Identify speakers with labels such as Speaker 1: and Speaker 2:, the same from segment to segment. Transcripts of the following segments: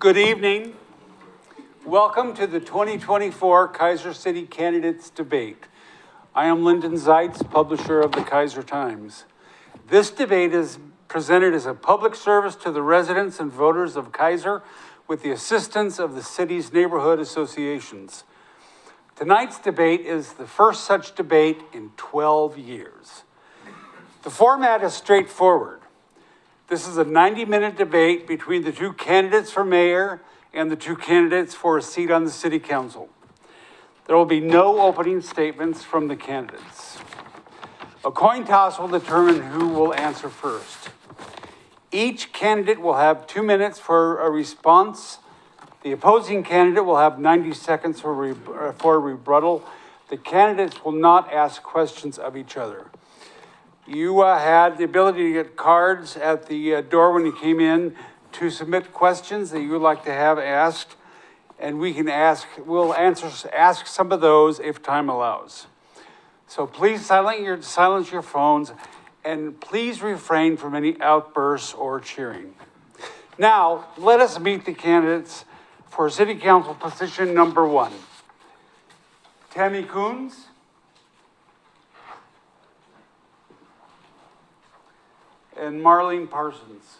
Speaker 1: Good evening. Welcome to the 2024 Keizer City Candidates Debate. I am Lyndon Zeitz, publisher of the Keizer Times. This debate is presented as a public service to the residents and voters of Keizer with the assistance of the city's neighborhood associations. Tonight's debate is the first such debate in 12 years. The format is straightforward. This is a 90-minute debate between the two candidates for mayor and the two candidates for a seat on the city council. There will be no opening statements from the candidates. A coin toss will determine who will answer first. Each candidate will have 2 minutes for a response. The opposing candidate will have 90 seconds for rebuttal. The candidates will not ask questions of each other. You had the ability to get cards at the door when you came in to submit questions that you would like to have asked, and we'll ask some of those if time allows. So please silence your phones, and please refrain from any outbursts or cheering. Now, let us meet the candidates for City Council position number 1. Tammy Coons. And Marlene Parsons.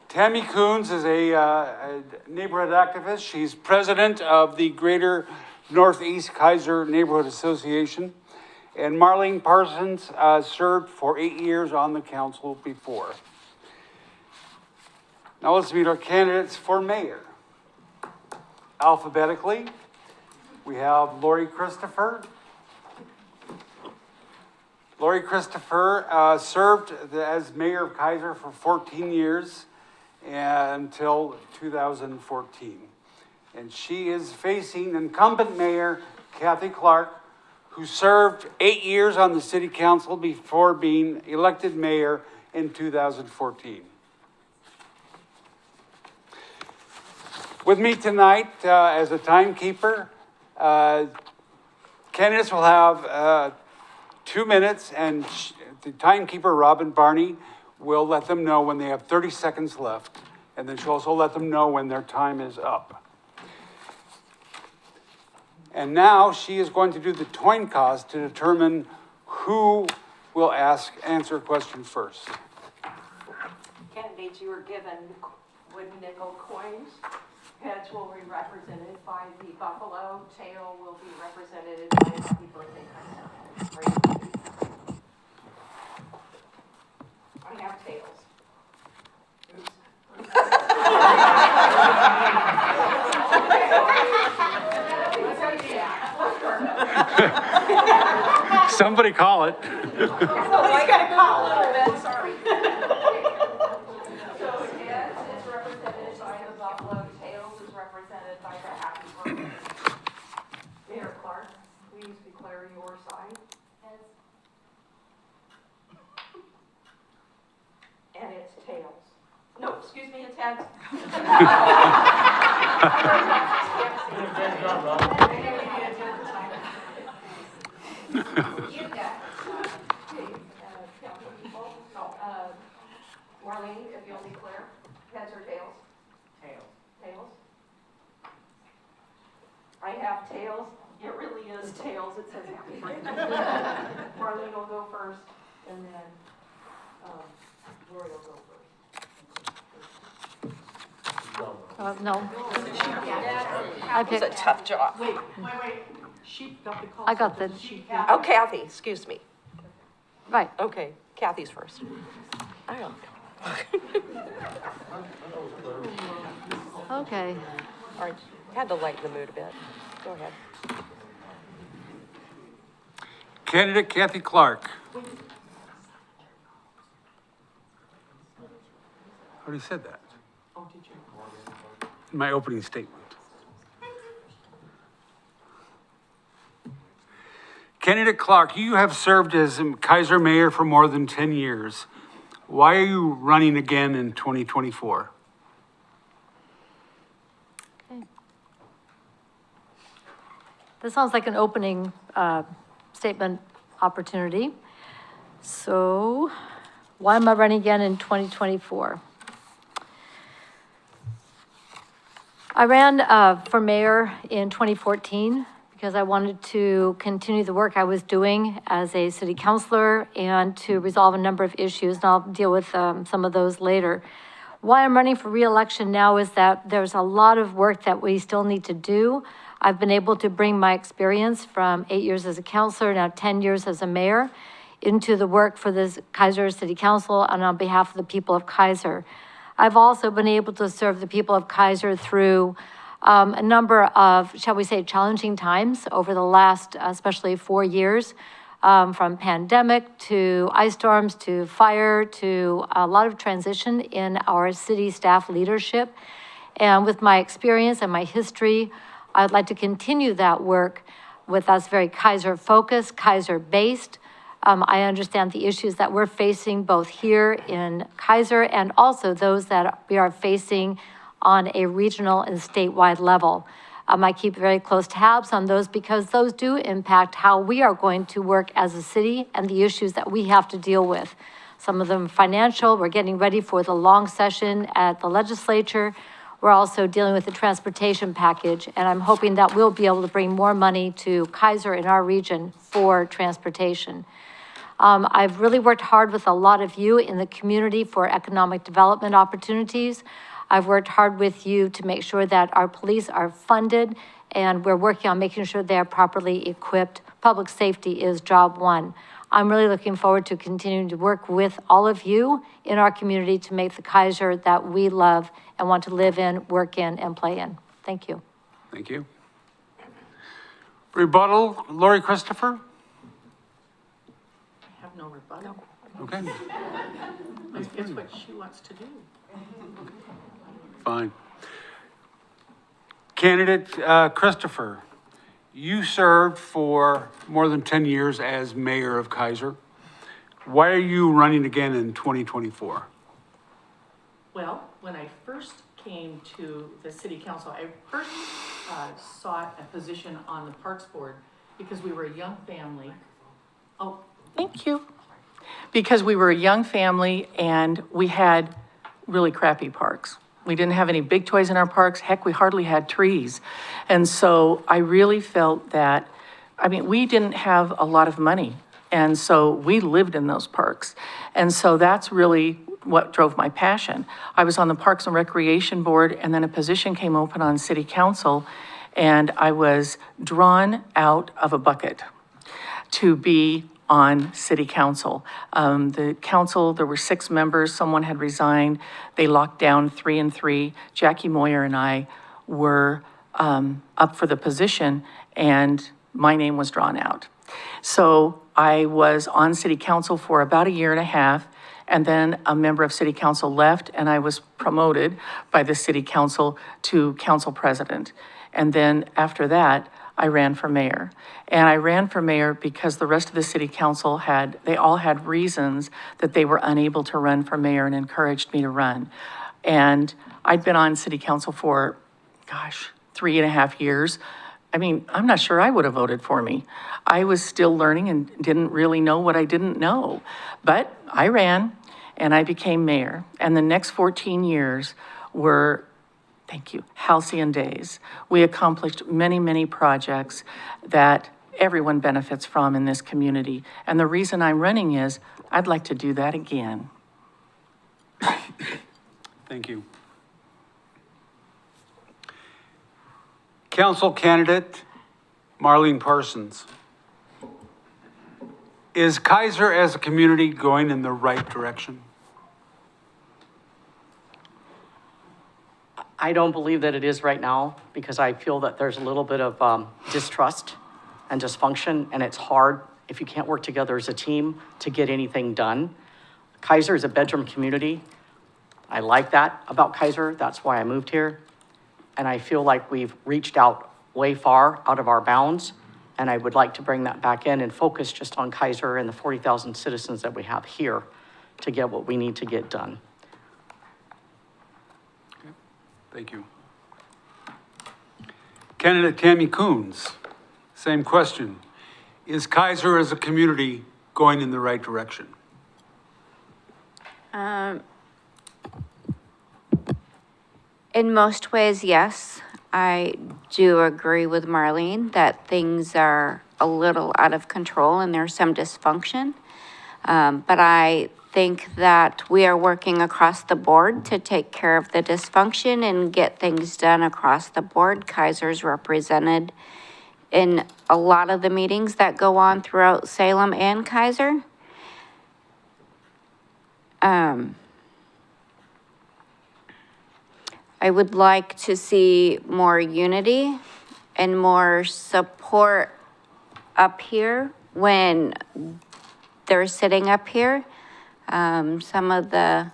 Speaker 1: Tammy Coons is a neighborhood activist. She's president of the Greater Northeast Keizer Neighborhood Association. And Marlene Parsons served for 8 years on the council before. Now let's meet our candidates for mayor. Alphabetically, we have Lori Christopher. Lori Christopher served as mayor of Keizer for 14 years until 2014. And she is facing incumbent mayor Kathy Clark, who served 8 years on the city council before being elected mayor in 2014. With me tonight as a timekeeper, candidates will have 2 minutes, and the timekeeper, Robin Barney, will let them know when they have 30 seconds left, and then she'll also let them know when their time is up. And now she is going to do the coin toss to determine who will answer a question first.
Speaker 2: Candidates, you were given wooden nickel coins. Heads will be represented by the buffalo, tail will be represented by a happy birthday card. I have tails.
Speaker 1: Somebody call it.
Speaker 2: I gotta call a little bit, sorry. So heads is represented by the buffalo, tails is represented by the happy birthday. Mayor Clark, please declare your side. Heads. And it's tails. No, excuse me, it's heads. Marlene, if you'll declare, heads or tails? Tails. Tails? I have tails. It really is tails. It says happy birthday. Marlene will go first, and then Lori will go first.
Speaker 3: No.
Speaker 2: It was a tough job.
Speaker 4: Wait. She got the call.
Speaker 3: I got the,
Speaker 2: Oh, Kathy, excuse me.
Speaker 3: right.
Speaker 2: Okay, Kathy's first. I don't know.
Speaker 3: Okay.
Speaker 2: All right, had to lighten the mood a bit. Go ahead.
Speaker 1: Candidate Kathy Clark. I already said that
Speaker 4: Oh, did you?
Speaker 1: in my opening statement. Candidate Clark, you have served as Keizer mayor for more than 10 years. Why are you running again in 2024?
Speaker 3: Okay. This sounds like an opening statement opportunity. So why am I running again in 2024? I ran for mayor in 2014 because I wanted to continue the work I was doing as a city councilor and to resolve a number of issues, and I'll deal with some of those later. Why I'm running for reelection now is that there's a lot of work that we still need to do. I've been able to bring my experience from 8 years as a councilor, now 10 years as a mayor, into the work for this Keizer City Council and on behalf of the people of Keizer. I've also been able to serve the people of Keizer through a number of, shall we say, challenging times over the last, especially 4 years, from pandemic to ice storms to fire to a lot of transition in our city staff leadership. And with my experience and my history, I'd like to continue that work with us very Keizer focused, Keizer based. I understand the issues that we're facing both here in Keizer and also those that we are facing on a regional and statewide level. I keep very close tabs on those because those do impact how we are going to work as a city and the issues that we have to deal with. Some of them financial, we're getting ready for the long session at the legislature. We're also dealing with the transportation package, and I'm hoping that we'll be able to bring more money to Keizer in our region for transportation. I've really worked hard with a lot of you in the community for economic development opportunities. I've worked hard with you to make sure that our police are funded, and we're working on making sure they are properly equipped. Public safety is job one. I'm really looking forward to continuing to work with all of you in our community to make the Keizer that we love and want to live in, work in, and play in. Thank you.
Speaker 1: Thank you. Rebuttal, Lori Christopher?
Speaker 4: I have no rebuttal.
Speaker 1: Okay,
Speaker 4: It's what she wants to do.
Speaker 1: fine. Candidate Christopher, you served for more than 10 years as mayor of Keizer. Why are you running again in 2024?
Speaker 4: Well, when I first came to the city council, I first sought a position on the Parks Board because we were a young family. Oh, thank you. Because we were a young family and we had really crappy parks. We didn't have any big toys in our parks. Heck, we hardly had trees. And so I really felt that, I mean, we didn't have a lot of money. And so we lived in those parks. And so that's really what drove my passion. I was on the Parks and Recreation Board, and then a position came open on City Council, and I was drawn out of a bucket to be on City Council. The council, there were 6 members, someone had resigned, they locked down 3 and 3. Jackie Moyer and I were up for the position, and my name was drawn out. So I was on City Council for about 1.5 years, and then a member of City Council left, and I was promoted by the City Council to Council President. And then after that, I ran for mayor. And I ran for mayor because the rest of the City Council they all had reasons that they were unable to run for mayor and encouraged me to run. And I'd been on City Council for, 3.5 years. I mean, I'm not sure I would have voted for me. I was still learning and didn't really know what I didn't know. But I ran and I became mayor. And the next 14 years were, thank you, halcyon days. We accomplished many, many projects that everyone benefits from in this community. And the reason I'm running is I'd like to do that again.
Speaker 1: Thank you. Council candidate Marlene Parsons. Is Keizer as a community going in the right direction?
Speaker 5: I don't believe that it is right now because I feel that there's a little bit of distrust and dysfunction, and it's hard if you can't work together as a team to get anything done. Keizer is a bedroom community. I like that about Keizer. That's why I moved here. And I feel like we've reached out way far out of our bounds, and I would like to bring that back in and focus just on Keizer and the 40,000 citizens that we have here to get what we need to get done.
Speaker 1: Thank you. Candidate Tammy Coons, same question. Is Keizer as a community going in the right direction?
Speaker 6: In most ways, yes. I do agree with Marlene that things are a little out of control and there's some dysfunction. But I think that we are working across the board to take care of the dysfunction and get things done across the board. Keiser's represented in a lot of the meetings that go on throughout Salem and Keizer. I would like to see more unity and more support up here when they're sitting up here. Some of the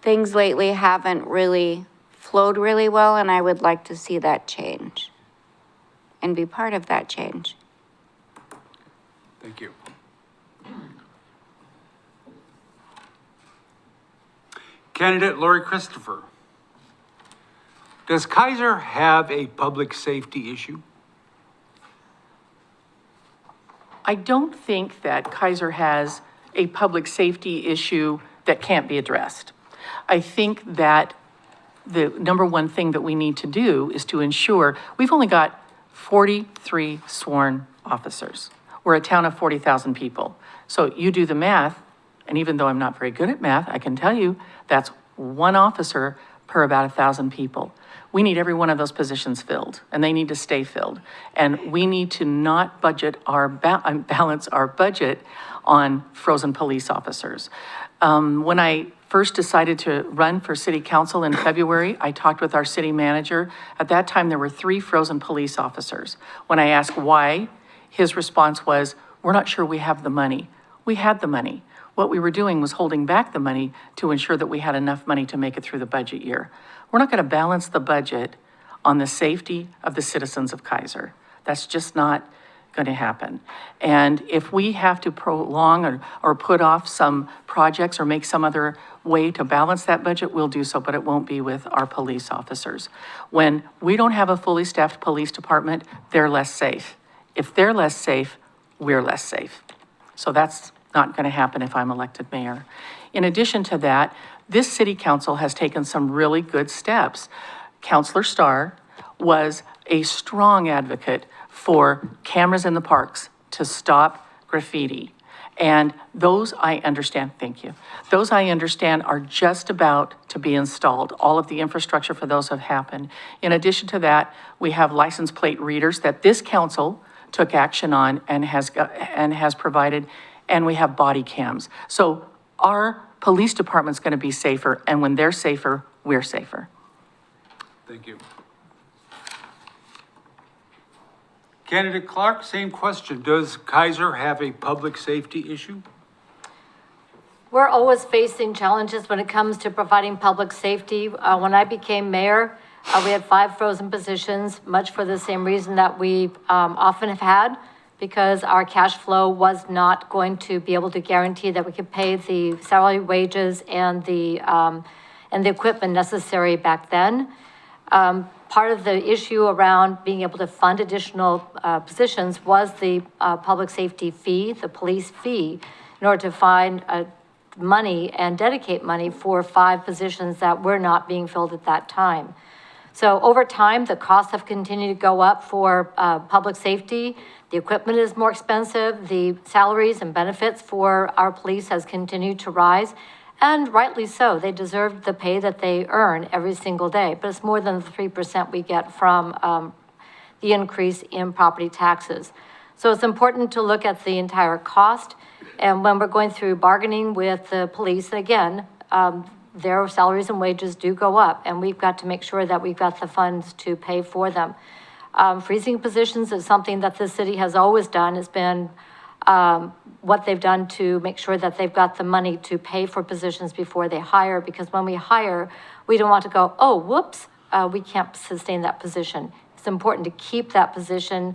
Speaker 6: things lately haven't really flowed really well, and I would like to see that change and be part of that change.
Speaker 1: Thank you. Candidate Lori Christopher. Does Keizer have a public safety issue?
Speaker 4: I don't think that Keizer has a public safety issue that can't be addressed. I think that the number one thing that we need to do is to ensure, we've only got 43 sworn officers. We're a town of 40,000 people. So you do the math, and even though I'm not very good at math, I can tell you that's one officer per about 1,000 people. We need every one of those positions filled, and they need to stay filled. And we need to not balance our budget on frozen police officers. When I first decided to run for city council in February, I talked with our city manager. At that time, there were 3 frozen police officers. When I asked why, his response was, "We're not sure we have the money." We had the money. What we were doing was holding back the money to ensure that we had enough money to make it through the budget year. We're not going to balance the budget on the safety of the citizens of Keizer. That's just not going to happen. And if we have to prolong or put off some projects or make some other way to balance that budget, we'll do so, but it won't be with our police officers. When we don't have a fully staffed police department, they're less safe. If they're less safe, we're less safe. So that's not going to happen if I'm elected mayor. In addition to that, this city council has taken some really good steps. Councilor Starr was a strong advocate for cameras in the parks to stop graffiti. And those I understand, thank you. Those I understand are just about to be installed. All of the infrastructure for those have happened. In addition to that, we have license plate readers that this council took action on and has provided, and we have body cams. So our police department's going to be safer, and when they're safer, we're safer.
Speaker 1: Thank you. Candidate Clark, same question. Does Keizer have a public safety issue?
Speaker 3: We're always facing challenges when it comes to providing public safety. When I became mayor, we had 5 frozen positions, much for the same reason that we often have had, because our cash flow was not going to be able to guarantee that we could pay the salary, wages, and the equipment necessary back then. Part of the issue around being able to fund additional positions was the public safety fee, the police fee, in order to find money and dedicate money for 5 positions that were not being filled at that time. So over time, the costs have continued to go up for public safety. The equipment is more expensive. The salaries and benefits for our police has continued to rise. And rightly so. They deserve the pay that they earn every single day. But it's more than the 3% we get from the increase in property taxes. So it's important to look at the entire cost. And when we're going through bargaining with the police, again, their salaries and wages do go up, and we've got to make sure that we've got the funds to pay for them. Freezing positions is something that the city has always done. It's been what they've done to make sure that they've got the money to pay for positions before they hire, because when we hire, we don't want to go, oh, whoops, we can't sustain that position. It's important to keep that position.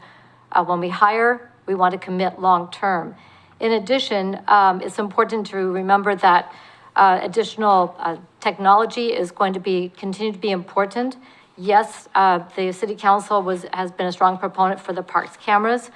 Speaker 3: When we hire, we want to commit long-term. In addition, it's important to remember that additional technology is going to continue to be important. Yes, the city council has been a strong proponent for the parks cameras.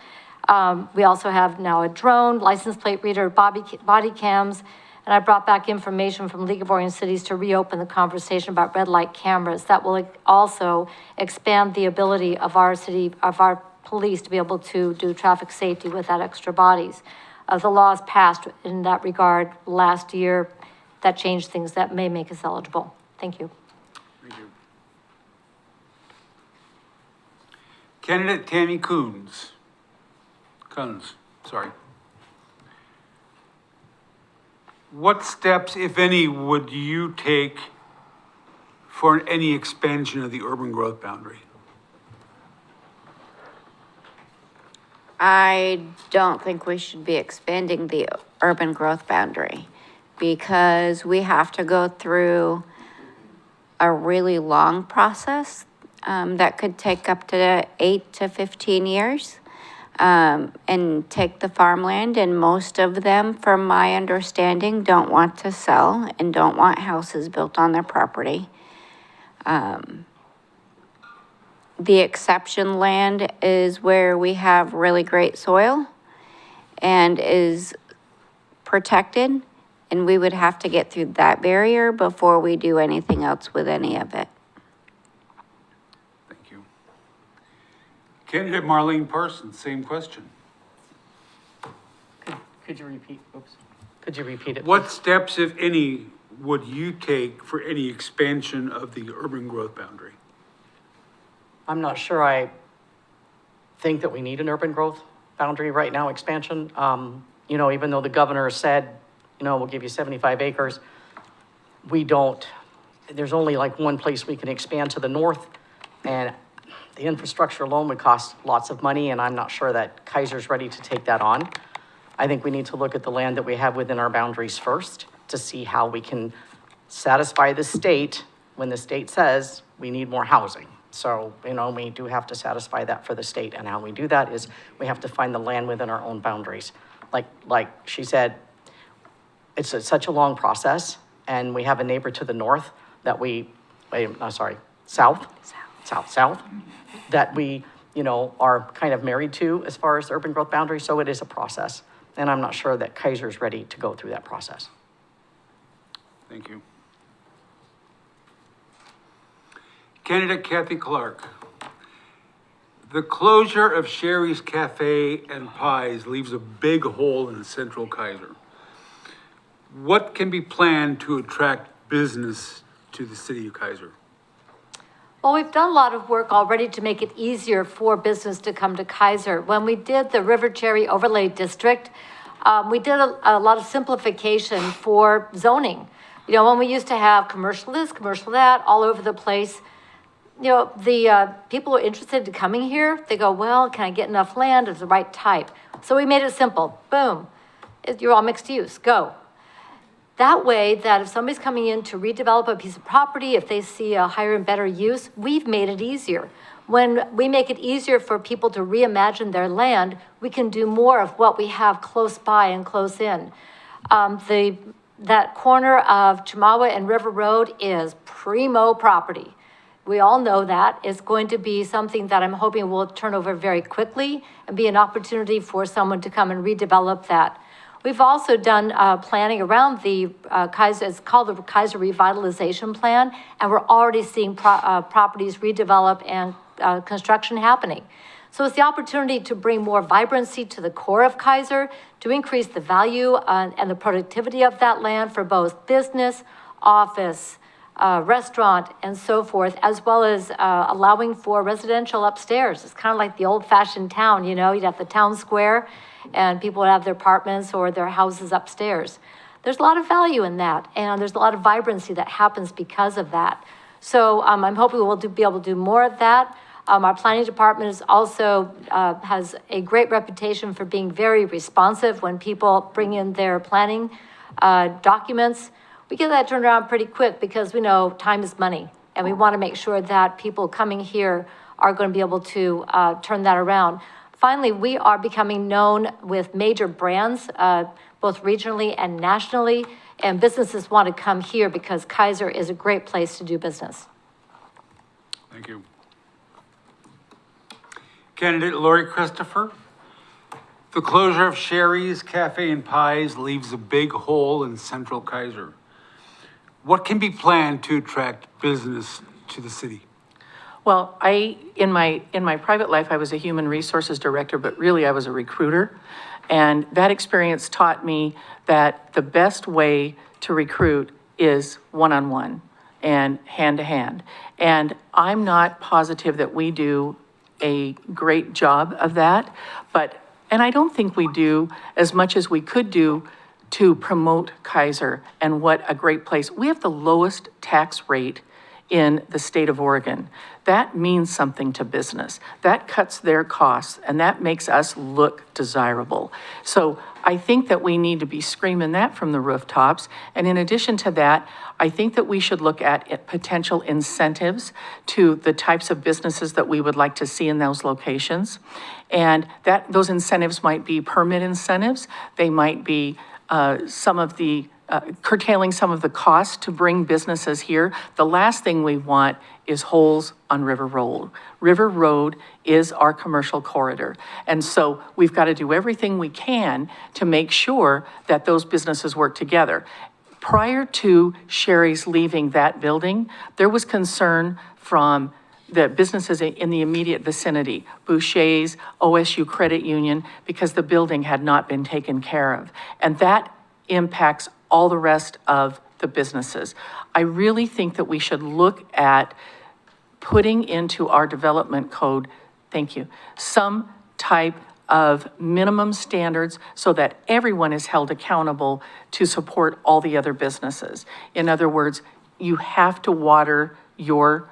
Speaker 3: We also have now a drone, license plate reader, body cams, And I brought back information from League of Oregon Cities to reopen the conversation about red light cameras. That will also expand the ability of our city, of our police to be able to do traffic safety without extra bodies. The laws passed in that regard last year that changed things that may make us eligible. Thank you.
Speaker 1: Thank you. Candidate Tammy Coons. Sorry. What steps, if any, would you take for any expansion of the urban growth boundary?
Speaker 6: I don't think we should be expanding the urban growth boundary because we have to go through a really long process that could take up to 8 to 15 years and take the farmland. And most of them, from my understanding, don't want to sell and don't want houses built on their property. The exception land is where we have really great soil and is protected, and we would have to get through that barrier before we do anything else with any of it.
Speaker 1: Thank you. Candidate Marlene Parsons, same question.
Speaker 5: Could you repeat, could you repeat it?
Speaker 1: What steps, if any, would you take for any expansion of the urban growth boundary?
Speaker 5: I'm not sure I think that we need an urban growth boundary right now, expansion. You know, even though the governor said, you know, we'll give you 75 acres, we don't, there's only like one place we can expand to the north, and the infrastructure alone would cost lots of money, and I'm not sure that Keizer's ready to take that on. I think we need to look at the land that we have within our boundaries first to see how we can satisfy the state when the state says we need more housing. So, you know, we do have to satisfy that for the state, and how we do that is we have to find the land within our own boundaries. Like she said, it's such a long process, and we have a neighbor to the north that south, that we, you know, are kind of married to as far as the urban growth boundary, so it is a process. And I'm not sure that Keizer's ready to go through that process.
Speaker 1: Thank you. Candidate Kathy Clark. The closure of Sherry's Cafe and Pies leaves a big hole in central Keizer. What can be planned to attract business to the city of Keizer?
Speaker 3: Well, we've done a lot of work already to make it easier for business to come to Keizer. When we did the River Cherry Overlay District, we did a lot of simplification for zoning. You know, when we used to have commercial this, commercial that, all over the place, you know, the people who are interested in coming here, they go, well, can I get enough land of the right type? So we made it simple. Boom. You're all mixed use. Go. That way that if somebody's coming in to redevelop a piece of property, if they see a higher and better use, we've made it easier. When we make it easier for people to reimagine their land, we can do more of what we have close by and close in. That corner of Chamawa and River Road is primo property. We all know that. It's going to be something that I'm hoping will turn over very quickly and be an opportunity for someone to come and redevelop that. We've also done planning around the Keizer, it's called the Keizer Revitalization Plan, and we're already seeing properties redevelop and construction happening. So it's the opportunity to bring more vibrancy to the core of Keizer, to increase the value and the productivity of that land for both business, office, restaurant, and so forth, as well as allowing for residential upstairs. It's kind of like the old-fashioned town, you know, you'd have the town square, and people would have their apartments or their houses upstairs. There's a lot of value in that, and there's a lot of vibrancy that happens because of that. So I'm hoping we'll be able to do more of that. Our planning department is also has a great reputation for being very responsive when people bring in their planning documents. We get that turned around pretty quick because we know time is money, and we want to make sure that people coming here are going to be able to turn that around. Finally, we are becoming known with major brands, both regionally and nationally, and businesses want to come here because Keizer is a great place to do business.
Speaker 1: Thank you. Candidate Lori Christopher. The closure of Sherry's Cafe and Pies leaves a big hole in central Keizer. What can be planned to attract business to the city?
Speaker 4: Well, in my private life, I was a human resources director, but really I was a recruiter. And that experience taught me that the best way to recruit is one-on-one and hand-to-hand. And I'm not positive that we do a great job of that, and I don't think we do as much as we could do to promote Keizer and what a great place. We have the lowest tax rate in the state of Oregon. That means something to business. That cuts their costs, and that makes us look desirable. So I think that we need to be screaming that from the rooftops. And in addition to that, I think that we should look at potential incentives to the types of businesses that we would like to see in those locations. And those incentives might be permit incentives. They might be curtailing some of the costs to bring businesses here. The last thing we want is holes on River Road. River Road is our commercial corridor. And so we've got to do everything we can to make sure that those businesses work together. Prior to Sherry's leaving that building, there was concern from the businesses in the immediate vicinity, Boucher's, OSU Credit Union, because the building had not been taken care of. And that impacts all the rest of the businesses. I really think that we should look at putting into our development code, thank you, some type of minimum standards so that everyone is held accountable to support all the other businesses. In other words, you have to water your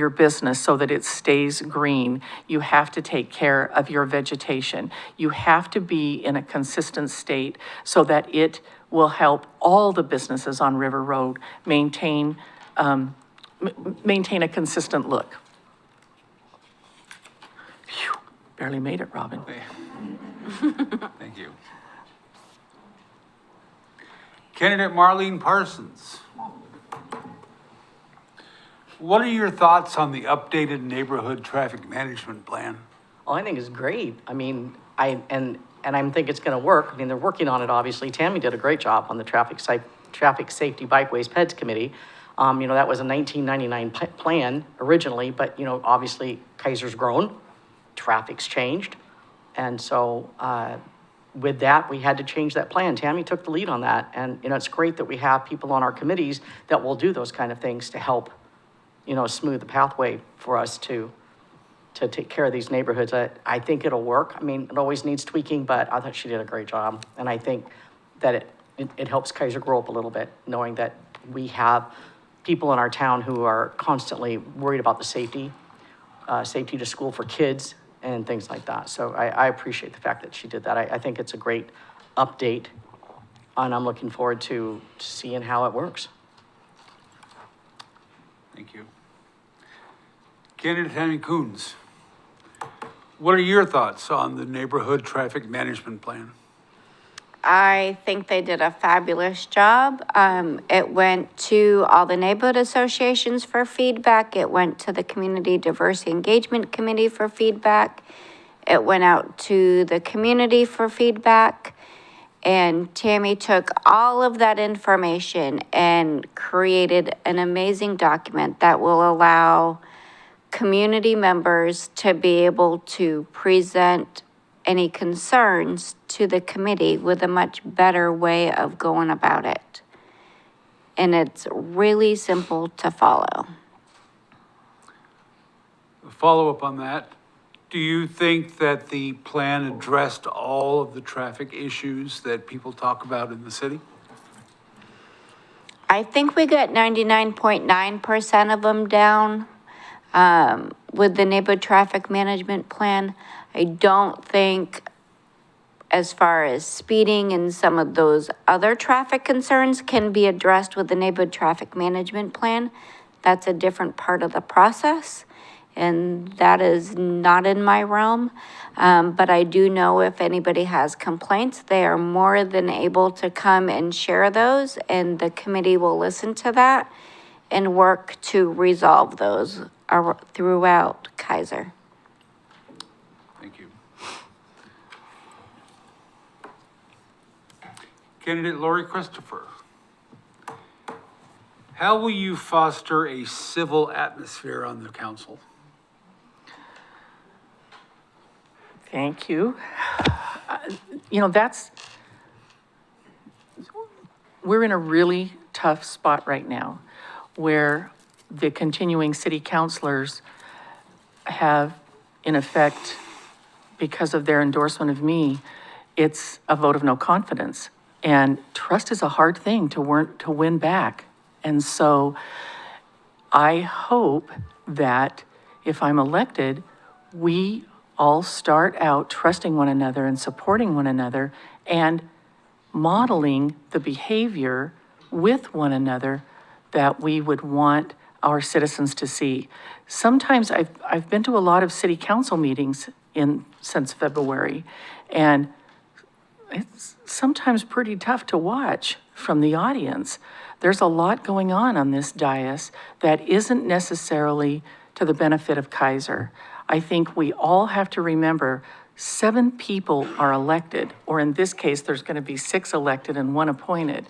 Speaker 4: business so that it stays green. You have to take care of your vegetation. You have to be in a consistent state so that it will help all the businesses on River Road maintain a consistent look. Phew, barely made it, Robin.
Speaker 1: Thank you. Candidate Marlene Parsons. What are your thoughts on the updated neighborhood traffic management plan?
Speaker 5: Well, I think it's great. I mean, I think it's gonna work. I mean, they're working on it, obviously. Tammy did a great job on the Traffic Safety Bikeways PEDS Committee. That was a 1999 plan originally, but, obviously Keizer's grown, traffic's changed. And so, with that, we had to change that plan. Tammy took the lead on that. And, it's great that we have people on our committees that will do those kind of things to help, smooth the pathway for us to take care of these neighborhoods. I think it'll work. I mean, it always needs tweaking, but I thought she did a great job. And I think that it helps Keizer grow up a little bit, knowing that we have people in our town who are constantly worried about the safety to school for kids and things like that. So I appreciate the fact that she did that. I think it's a great update, and I'm looking forward to seeing how it works.
Speaker 1: Thank you. Candidate Tammy Coons. What are your thoughts on the neighborhood traffic management plan?
Speaker 6: I think they did a fabulous job. It went to all the neighborhood associations for feedback. It went to the Community Diversity Engagement Committee for feedback. It went out to the community for feedback. And Tammy took all of that information and created an amazing document that will allow community members to be able to present any concerns to the committee with a much better way of going about it. And it's really simple to follow.
Speaker 1: A follow-up on that, do you think that the plan addressed all of the traffic issues that people talk about in the city?
Speaker 6: I think we got 99.9% of them down with the neighborhood traffic management plan. I don't think, as far as speeding and some of those other traffic concerns can be addressed with the neighborhood traffic management plan. That's a different part of the process, and that is not in my realm. But I do know if anybody has complaints, they are more than able to come and share those, and the committee will listen to that and work to resolve those throughout Keizer.
Speaker 1: Thank you. Candidate Lori Christopher. How will you foster a civil atmosphere on the council?
Speaker 4: Thank you. We're in a really tough spot right now where the continuing city councilors have, in effect, because of their endorsement of me, it's a vote of no confidence. And trust is a hard thing to win back. And so I hope that if I'm elected, we all start out trusting one another and supporting one another and modeling the behavior with one another that we would want our citizens to see. Sometimes I've been to a lot of city council meetings since February, and it's sometimes pretty tough to watch from the audience. There's a lot going on this dais that isn't necessarily to the benefit of Keizer. I think we all have to remember 7 people are elected, or in this case, there's going to be 6 elected and 1 appointed,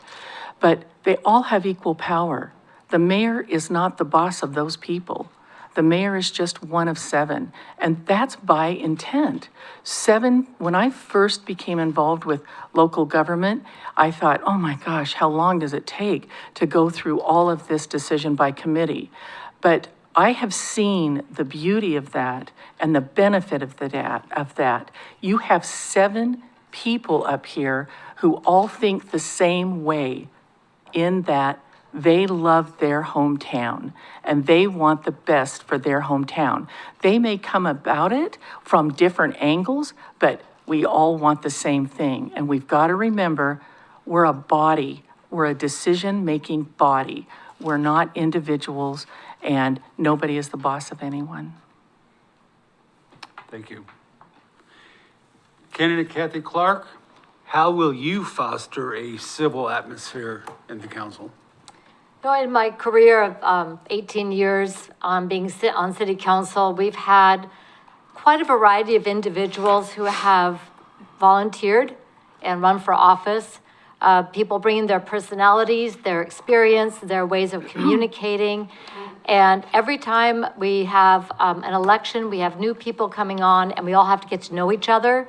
Speaker 4: but they all have equal power. The mayor is not the boss of those people. The mayor is just one of 7, and that's by intent. 7, when I first became involved with local government, I thought, oh my gosh, how long does it take to go through all of this decision by committee? But I have seen the beauty of that and the benefit of that. You have 7 people up here who all think the same way, in that they love their hometown and they want the best for their hometown. They may come about it from different angles, but we all want the same thing. And we've got to remember, we're a body. We're a decision-making body. We're not individuals, and nobody is the boss of anyone.
Speaker 1: Thank you. Candidate Kathy Clark, how will you foster a civil atmosphere in the council?
Speaker 3: In my career of 18 years on on city council, we've had quite a variety of individuals who have volunteered and run for office. People bringing their personalities, their experience, their ways of communicating. And every time we have an election, we have new people coming on, and we all have to get to know each other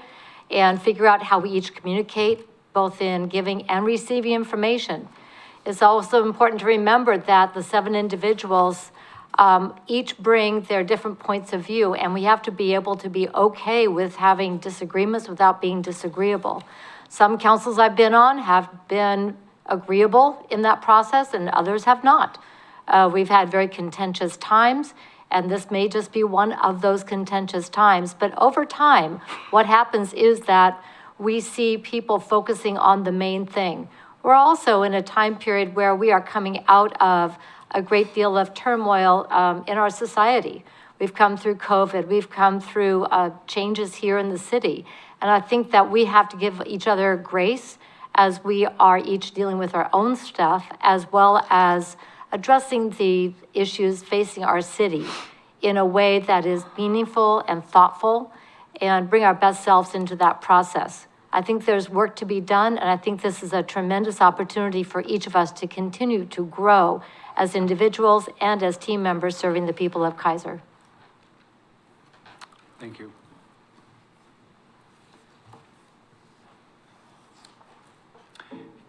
Speaker 3: and figure out how we each communicate, both in giving and receiving information. It's also important to remember that the 7 individuals each bring their different points of view, and we have to be able to be okay with having disagreements without being disagreeable. Some councils I've been on have been agreeable in that process, and others have not. We've had very contentious times, and this may just be one of those contentious times. But over time, what happens is that we see people focusing on the main thing. We're also in a time period where we are coming out of a great deal of turmoil in our society. We've come through COVID, we've come through changes here in the city. And I think that we have to give each other grace as we are each dealing with our own stuff, as well as addressing the issues facing our city in a way that is meaningful and thoughtful, and bring our best selves into that process. I think there's work to be done, and I think this is a tremendous opportunity for each of us to continue to grow as individuals and as team members serving the people of Keizer.
Speaker 1: Thank you.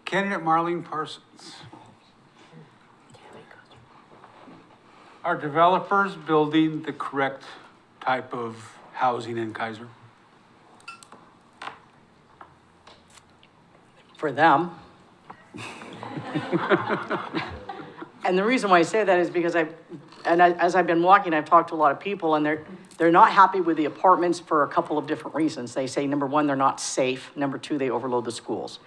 Speaker 1: Candidate Marlene Parsons. Are developers building the correct type of housing in Keizer?
Speaker 5: For them. And the reason why I say that is because as I've been walking, I've talked to a lot of people, and they're not happy with the apartments for a couple of different reasons. They say, number 1, they're not safe. Number 2, they overload the schools.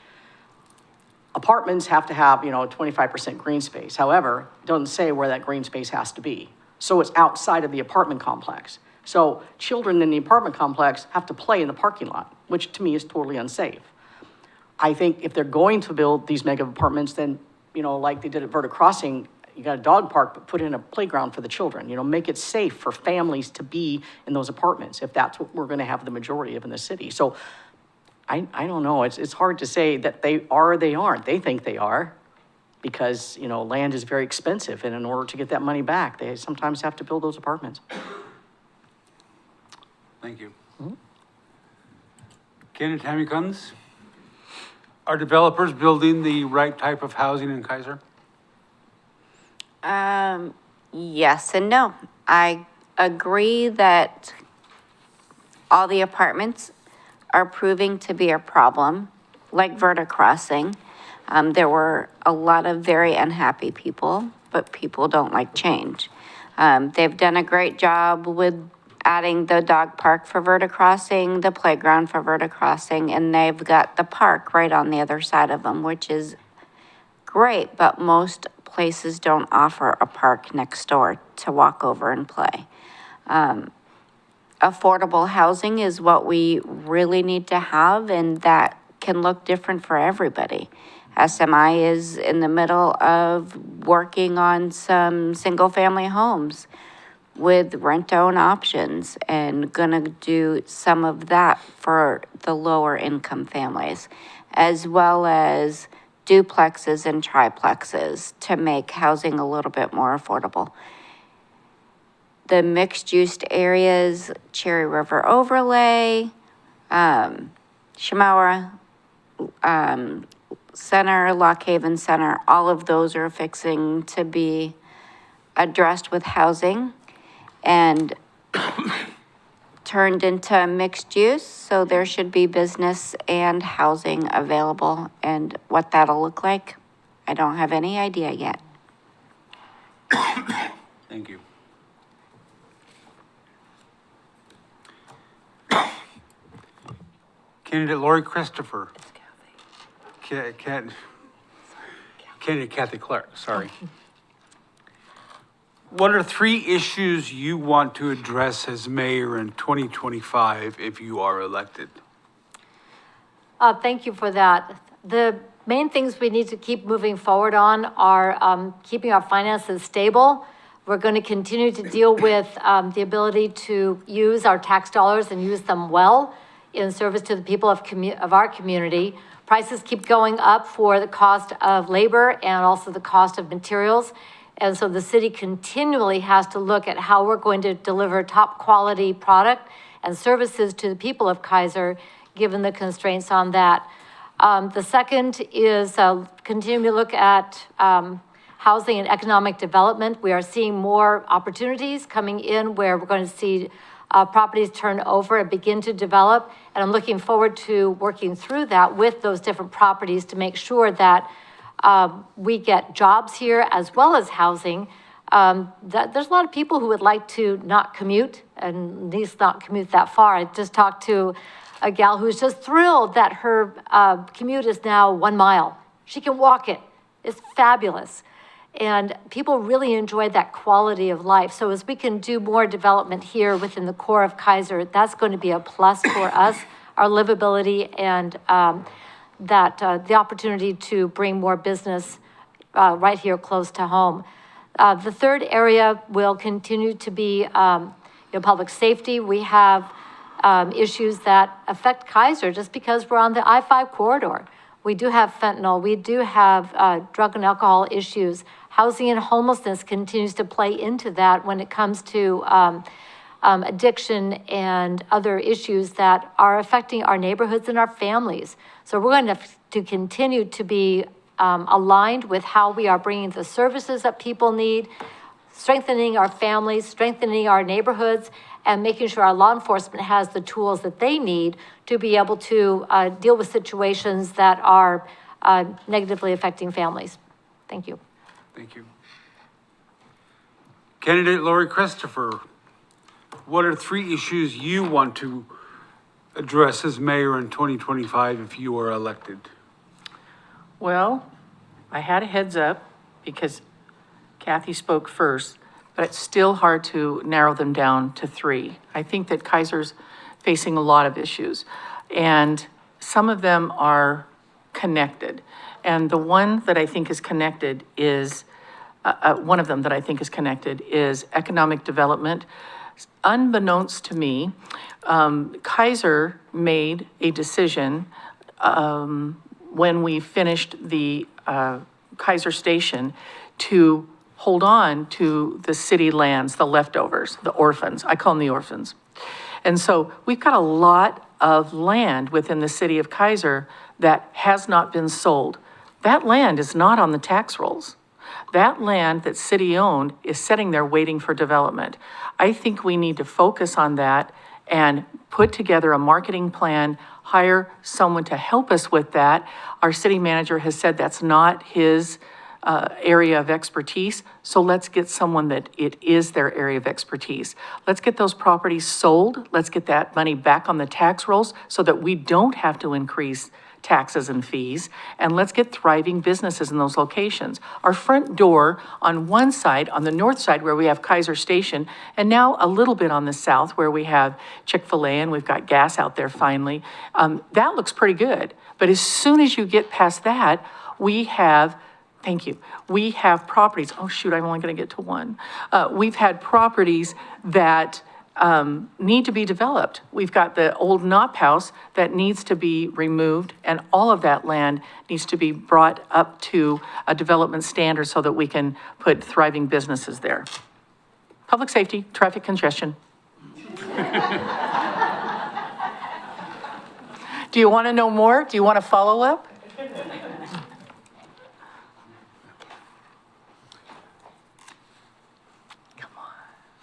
Speaker 5: Apartments have to have, 25% green space. However, it doesn't say where that green space has to be. So it's outside of the apartment complex. So children in the apartment complex have to play in the parking lot, which to me is totally unsafe. I think if they're going to build these mega apartments, then, like they did at Verta Crossing, you got a dog park, but put in a playground for the children, make it safe for families to be in those apartments, if that's what we're gonna have the majority of in the city. So I don't know, it's hard to say that they are or they aren't. They think they are because, you know, land is very expensive, and in order to get that money back, they sometimes have to build those apartments.
Speaker 1: Thank you. Candidate Tammy Kunz, are developers building the right type of housing in Keizer?
Speaker 6: Yes and no. I agree that all the apartments are proving to be a problem, like verticrossing. There were a lot of very unhappy people, but people don't like change. They've done a great job with adding the dog park for verticrossing, the playground for verticrossing, and they've got the park right on the other side of them, which is great, but most places don't offer a park next door to walk over and play. Affordable housing is what we really need to have, and that can look different for everybody. SMI is in the middle of working on some single-family homes with rent-own options and gonna do some of that for the lower-income families, as well as duplexes and triplexes to make housing a little bit more affordable. The mixed-use areas, Cherry River Overlay, Shamawa Center, Lock Haven Center, all of those are fixing to be addressed with housing and turned into mixed use, so there should be business and housing available, and what that'll look like, I don't have any idea yet.
Speaker 1: Thank you. Candidate Lori Christopher. Candidate Kathy Clark, sorry. What are 3 issues you want to address as mayor in 2025 if you are elected?
Speaker 3: Thank you for that. The main things we need to keep moving forward on are keeping our finances stable. We're going to continue to deal with the ability to use our tax dollars and use them well in service to the people of our community. Prices keep going up for the cost of labor and also the cost of materials. And so the city continually has to look at how we're going to deliver top quality product and services to the people of Keizer, given the constraints on that. The second is continuing to look at housing and economic development. We are seeing more opportunities coming in where we're going to see properties turn over and begin to develop. And I'm looking forward to working through that with those different properties to make sure that we get jobs here as well as housing. That there's a lot of people who would like to not commute and at least not commute that far. I just talked to a gal who's just thrilled that her commute is now 1 mile. She can walk it. It's fabulous. And people really enjoy that quality of life. So as we can do more development here within the core of Keizer, that's going to be a plus for us, our livability and the opportunity to bring more business right here close to home. The third area will continue to be public safety. We have issues that affect Keizer just because we're on the I-5 corridor. We do have fentanyl. We do have drug and alcohol issues. Housing and homelessness continues to play into that when it comes to addiction and other issues that are affecting our neighborhoods and our families. So we're going to continue to be aligned with how we are bringing the services that people need, strengthening our families, strengthening our neighborhoods, and making sure our law enforcement has the tools that they need to be able to deal with situations that are negatively affecting families. Thank you.
Speaker 1: Thank you. Candidate Lori Christopher, what are 3 issues you want to address as mayor in 2025 if you are elected?
Speaker 4: Well, I had a heads up because Kathy spoke first, but it's still hard to narrow them down to 3. I think that Keizer's facing a lot of issues, and some of them are connected. And the one that I think is connected is, one of them that I think is connected is economic development. unbeknownst to me, Keizer made a decision when we finished the Keizer Station to hold on to the city lands, the leftovers, the orphans. I call them the orphans. And so we've got a lot of land within the city of Keizer that has not been sold. That land is not on the tax rolls. That land that's city-owned is sitting there waiting for development. I think we need to focus on that and put together a marketing plan, hire someone to help us with that. Our city manager has said that's not his area of expertise, so let's get someone that it is their area of expertise. Let's get those properties sold, let's get that money back on the tax rolls so that we don't have to increase taxes and fees, and let's get thriving businesses in those locations. Our front door on one side, on the north side where we have Keizer Station, and now a little bit on the south where we have Chick-fil-A and we've got gas out there finally, that looks pretty good. But as soon as you get past that, we have, thank you, we have properties, oh shoot, I'm only gonna get to one. We've had properties that need to be developed. We've got the old Knop House that needs to be removed, and all of that land needs to be brought up to a development standard so that we can put thriving businesses there. Public safety, traffic congestion. Do you want to know more? Do you want to follow up?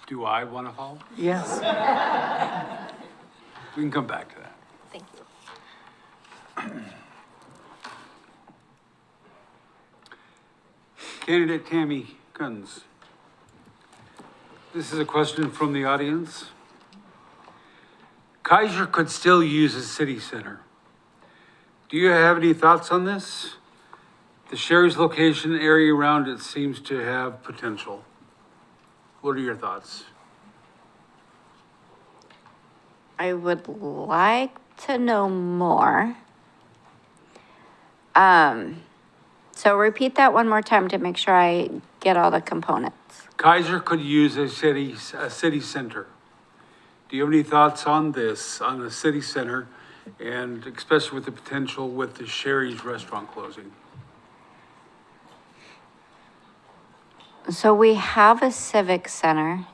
Speaker 1: Do I want to follow?
Speaker 4: Yes.
Speaker 1: We can come back to that.
Speaker 3: Thank you.
Speaker 1: Candidate Tammy Kunz. This is a question from the audience. Keizer could still use a city center. Do you have any thoughts on this? The Sherry's location area around it seems to have potential. What are your thoughts?
Speaker 6: I would like to know more. So repeat that one more time to make sure I get all the components.
Speaker 1: Keizer could use a city center. Do you have any thoughts on this, on the city center, and especially with the potential with the Sherry's restaurant closing?
Speaker 6: So we have a civic center.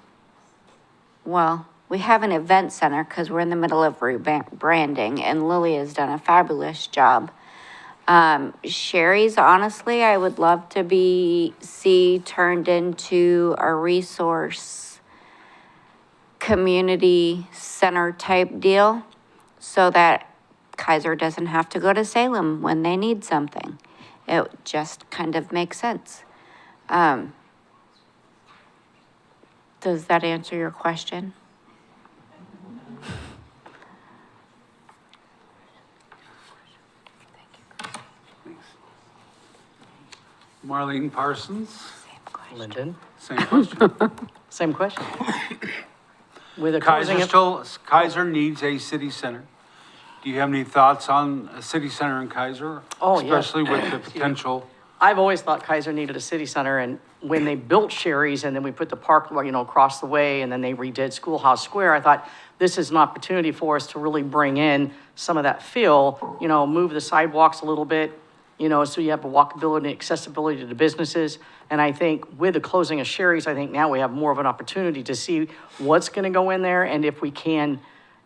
Speaker 6: Well, we have an event center because we're in the middle of rebranding, and Lily has done a fabulous job. Sherry's, honestly, I would love to see turned into a resource community center type deal so that Keizer doesn't have to go to Salem when they need something. It just kind of makes sense. Does that answer your question?
Speaker 1: Thanks. Marlene Parsons,
Speaker 5: Lyndon,
Speaker 1: same question.
Speaker 5: same question. With a closing
Speaker 1: Keizer needs a city center. Do you have any thoughts on a city center in Keizer?
Speaker 5: Oh, yes.
Speaker 1: Especially with the potential.
Speaker 5: I've always thought Keizer needed a city center, and when they built Sherry's and then we put the park, across the way, and then they redid Schoolhouse Square, I thought this is an opportunity for us to really bring in some of that feel, move the sidewalks a little bit, so you have a walkability and accessibility to the businesses. And I think with the closing of Sherry's, I think now we have more of an opportunity to see what's gonna go in there, and if we can,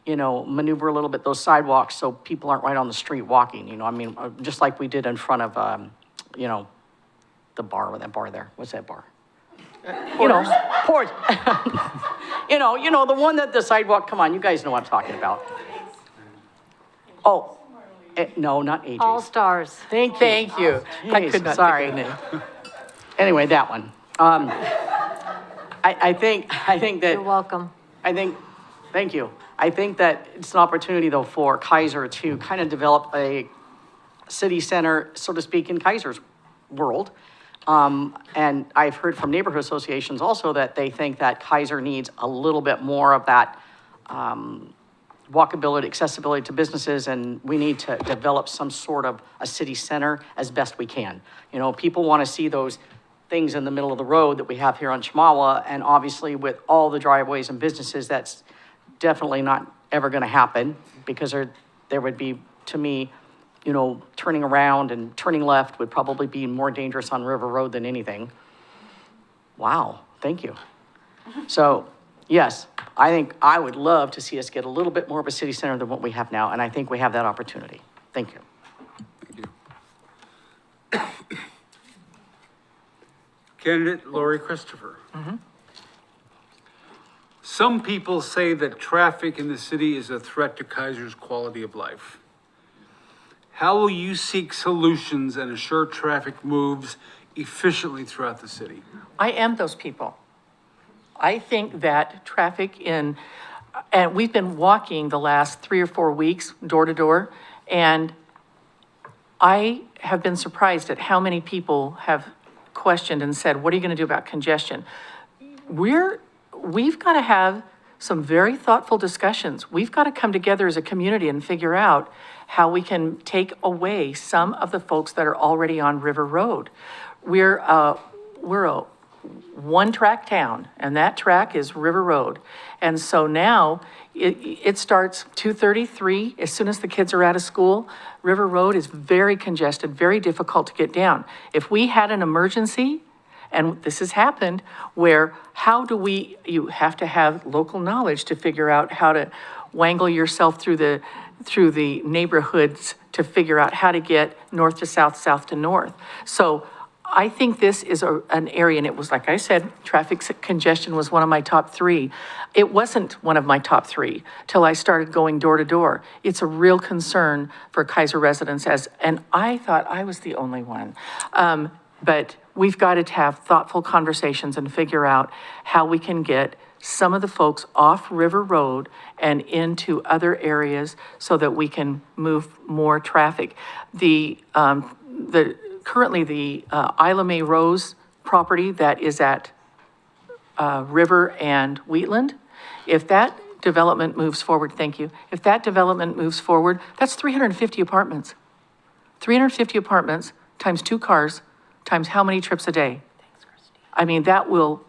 Speaker 5: maneuver a little bit those sidewalks so people aren't right on the street walking, just like we did in front of, the bar, that bar there. What's that bar? Port. The one that the sidewalk, come on, you guys know what I'm talking about. Oh, no, not AJ's.
Speaker 3: All stars.
Speaker 5: Thank you.
Speaker 4: Thank you. I
Speaker 5: Jeez,
Speaker 4: could not
Speaker 5: sorry.
Speaker 4: think of the name.
Speaker 5: Anyway, that one. I think that.
Speaker 3: You're welcome.
Speaker 5: Thank you. I think that it's an opportunity, though, for Keizer to kind of develop a city center, so to speak, in Keizer's world. And I've heard from neighborhood associations also that they think that Keizer needs a little bit more of that walkability, accessibility to businesses, and we need to develop some sort of a city center as best we can. People want to see those things in the middle of the road that we have here on Chemawa. And obviously with all the driveways and businesses, that's definitely not ever gonna happen because there would be, to me, you know, turning around and turning left would probably be more dangerous on River Road than anything. Wow, thank you. So, yes, I think I would love to see us get a little bit more of a city center than what we have now, and I think we have that opportunity. Thank you.
Speaker 1: Thank you. Candidate Lori Christopher. Some people say that traffic in the city is a threat to Keizer's quality of life. How will you seek solutions and assure traffic moves efficiently throughout the city?
Speaker 4: I am those people. I think that traffic and we've been walking the last 3 or 4 weeks, door to door, and I have been surprised at how many people have questioned and said, what are you gonna do about congestion? We've gotta have some very thoughtful discussions. We've gotta come together as a community and figure out how we can take away some of the folks that are already on River Road. We're a one-track town, and that track is River Road. And so now, it starts 2:33, as soon as the kids are out of school. River Road is very congested, very difficult to get down. If we had an emergency, and this has happened, where you have to have local knowledge to figure out how to wangle yourself through the neighborhoods to figure out how to get north to south, south to north. So I think this is an area, and it was, like I said, traffic congestion was one of my top 3. It wasn't one of my top 3 till I started going door to door. It's a real concern for Keizer residents and I thought I was the only one. But we've got to have thoughtful conversations and figure out how we can get some of the folks off River Road and into other areas so that we can move more traffic. Currently, the Isla May Rose property that is at River and Wheatland, if that development moves forward, thank you. If that development moves forward, that's 350 apartments. 350 apartments times 2 cars times how many trips a day? I mean, that will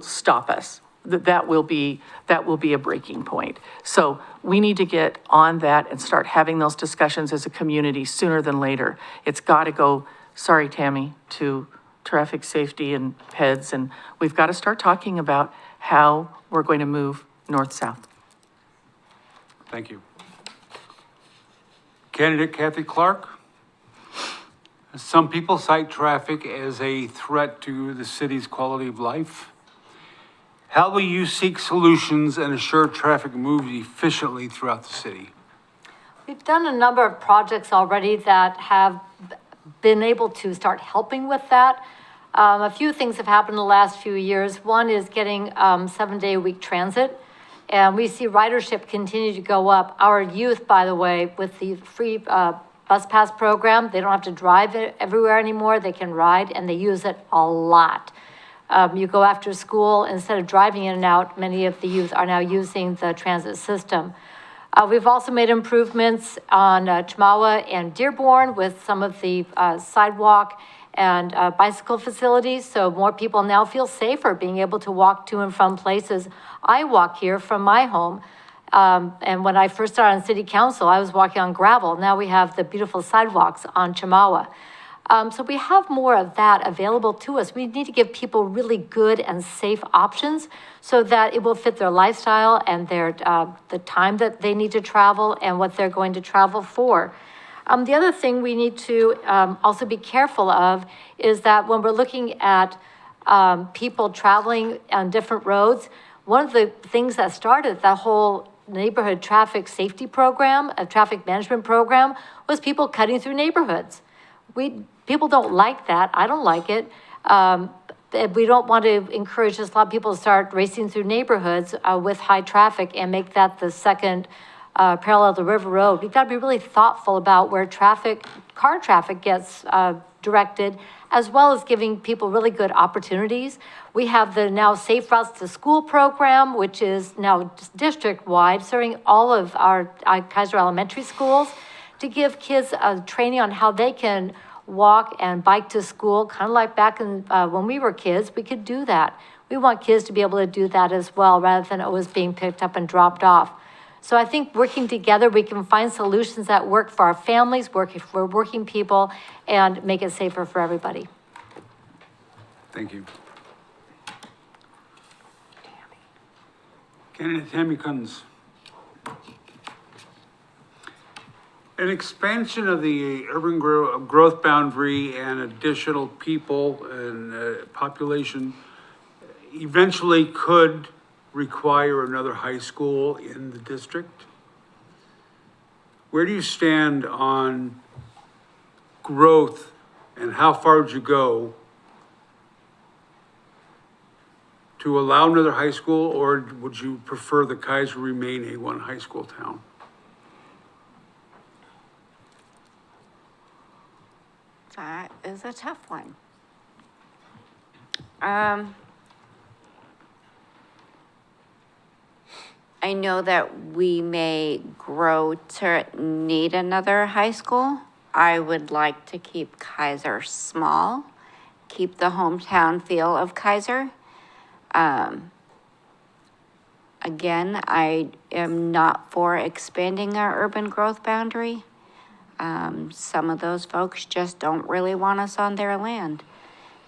Speaker 4: stop us. That will be a breaking point. So we need to get on that and start having those discussions as a community sooner than later. It's got to go, sorry, Tammy, to traffic safety and PEDS, and we've got to start talking about how we're going to move north-south.
Speaker 1: Thank you. Candidate Kathy Clark. Some people cite traffic as a threat to the city's quality of life. How will you seek solutions and assure traffic moves efficiently throughout the city?
Speaker 3: We've done a number of projects already that have been able to start helping with that. A few things have happened in the last few years. One is getting 7-day-a-week transit, and we see ridership continue to go up. Our youth, by the way, with the free bus pass program, they don't have to drive it everywhere anymore. They can ride, and they use it a lot. You go after school, instead of driving in and out, many of the youth are now using the transit system. We've also made improvements on Chemawa and Dearborn with some of the sidewalk and bicycle facilities, so more people now feel safer being able to walk to and from places. I walk here from my home, and when I first started on city council, I was walking on gravel. Now we have the beautiful sidewalks on Chemawa. So we have more of that available to us. We need to give people really good and safe options so that it will fit their lifestyle and their the time that they need to travel and what they're going to travel for. The other thing we need to also be careful of is that when we're looking at people traveling on different roads, one of the things that started that whole neighborhood traffic safety program, a traffic management program, was people cutting through neighborhoods. People don't like that. I don't like it. We don't want to encourage just a lot of people to start racing through neighborhoods with high traffic and make that the second parallel to River Road. We've got to be really thoughtful about where car traffic gets directed, as well as giving people really good opportunities. We have the now Safe Routes to School program, which is now district-wide, serving all of our Keizer elementary schools, to give kids training on how they can walk and bike to school, kind of like back in, when we were kids, we could do that. We want kids to be able to do that as well, rather than always being picked up and dropped off. So I think working together, we can find solutions that work for our families, work for working people, and make it safer for everybody.
Speaker 1: Thank you. Candidate Tammy Kunz. An expansion of the urban growth boundary and additional people and population eventually could require another high school in the district. Where do you stand on growth and how far would you go to allow another high school, or would you prefer the Keizer remain a one high school town?
Speaker 6: That is a tough one. I know that we may grow to need another high school. I would like to keep Keizer small, keep the hometown feel of Keizer. Again, I am not for expanding our urban growth boundary. Some of those folks just don't really want us on their land.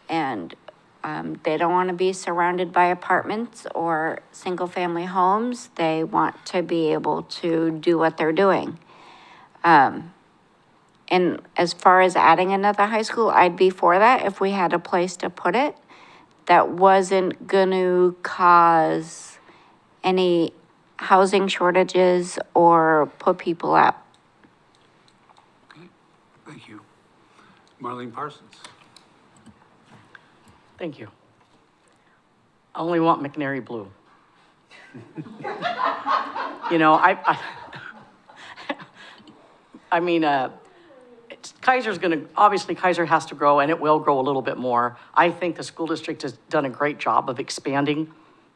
Speaker 6: And they don't want to be surrounded by apartments or single-family homes. They want to be able to do what they're doing. And as far as adding another high school, I'd be for that if we had a place to put it that wasn't going to cause any housing shortages or put people out.
Speaker 1: Thank you. Marlene Parsons.
Speaker 5: Thank you. I only want McNary blue. You know, I mean, Keizer's obviously Keizer has to grow and it will grow a little bit more. I think the school district has done a great job of expanding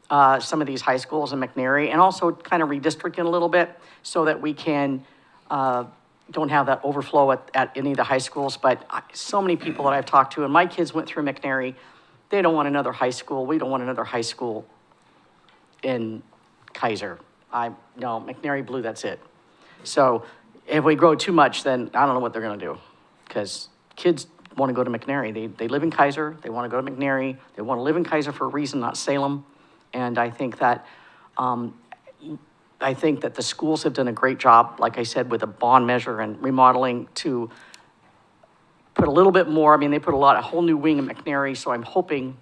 Speaker 5: some of these high schools in McNary and also kind of redistricting a little bit so that we can, don't have that overflow at any of the high schools. But so many people that I've talked to, and my kids went through McNary, they don't want another high school. We don't want another high school in Keizer. No, McNary Blue, that's it. So if we grow too much, then I don't know what they're gonna do. Because kids want to go to McNary. They live in Keizer, they want to go to McNary, they want to live in Keizer for a reason, not Salem. And I think that the schools have done a great job, like I said, with a bond measure and remodeling to put a little bit more. I mean, they put a whole new wing in McNary, so I'm hoping,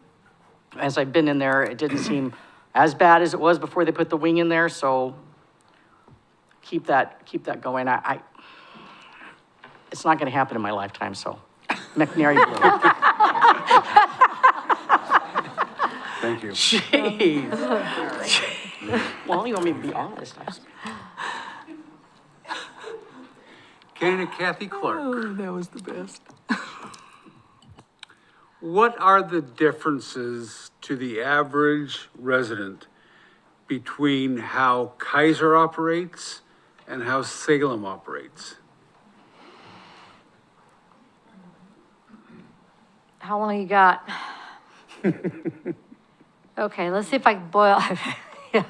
Speaker 5: as I've been in there, it didn't seem as bad as it was before they put the wing in there, so keep that going. It's not gonna happen in my lifetime, so McNary Blue.
Speaker 1: Thank you.
Speaker 5: Jeez. Well, you want me to be honest.
Speaker 1: Candidate Kathy Clark.
Speaker 5: Oh, that was the best.
Speaker 1: What are the differences to the average resident between how Keizer operates and how Salem operates?
Speaker 3: How long you got? Okay, let's see if I can yeah.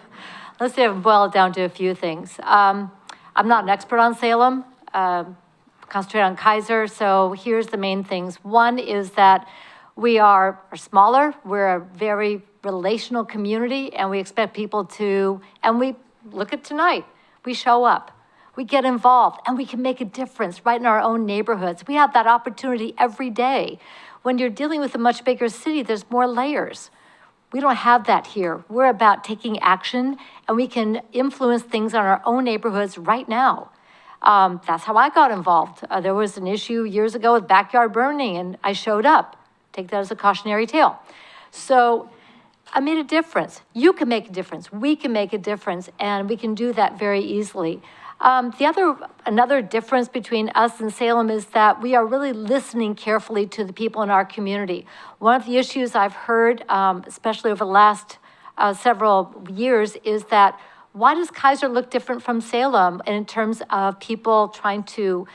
Speaker 3: Let's see if I can boil it down to a few things. I'm not an expert on Salem, concentrate on Keizer. So here's the main things. One is that we are smaller. We're a very relational community, and we expect people to, and we look at tonight, we show up, we get involved, and we can make a difference right in our own neighborhoods. We have that opportunity every day. When you're dealing with a much bigger city, there's more layers. We don't have that here. We're about taking action, and we can influence things on our own neighborhoods right now. That's how I got involved. There was an issue years ago with backyard burning, and I showed up. Take that as a cautionary tale. So I made a difference. You can make a difference. We can make a difference, and we can do that very easily. Another difference between us and Salem is that we are really listening carefully to the people in our community. One of the issues I've heard, especially over the last several years, is that why does Keizer look different from Salem in terms of people trying to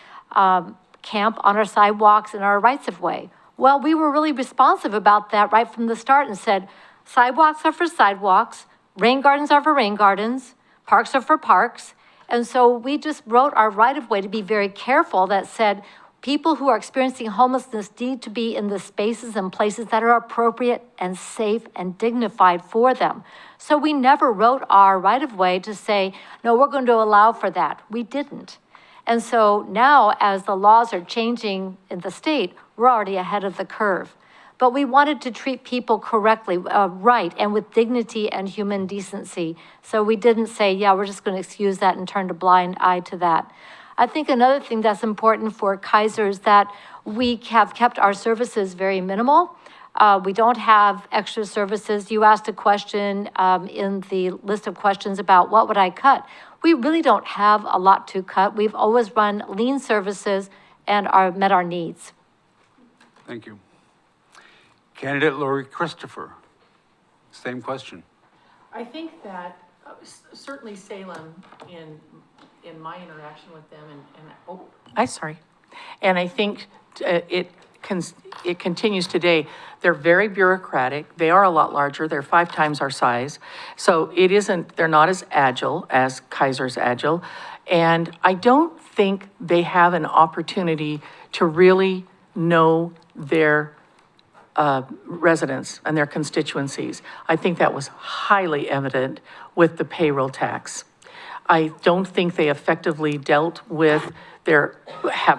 Speaker 3: camp on our sidewalks and our rights of way. Well, we were really responsive about that right from the start and said, sidewalks are for sidewalks, rain gardens are for rain gardens, parks are for parks. And so we just wrote our right of way to be very careful that said, people who are experiencing homelessness need to be in the spaces and places that are appropriate and safe and dignified for them. So we never wrote our right of way to say, no, we're going to allow for that. We didn't. And so now, as the laws are changing in the state, we're already ahead of the curve. But we wanted to treat people correctly, right, and with dignity and human decency. So we didn't say, yeah, we're just going to excuse that and turn a blind eye to that. I think another thing that's important for Keizer is that we have kept our services very minimal. We don't have extra services. You asked a question in the list of questions about what would I cut? We really don't have a lot to cut. We've always run lean services and met our needs.
Speaker 1: Thank you. Candidate Lori Christopher, same question.
Speaker 4: I think that certainly Salem, in my interaction with them, and I think it continues today. They're very bureaucratic. They are a lot larger. They're 5 times our size. So they're not as agile as Keizer's agile. And I don't think they have an opportunity to really know their residents and their constituencies. I think that was highly evident with the payroll tax. I don't think they effectively have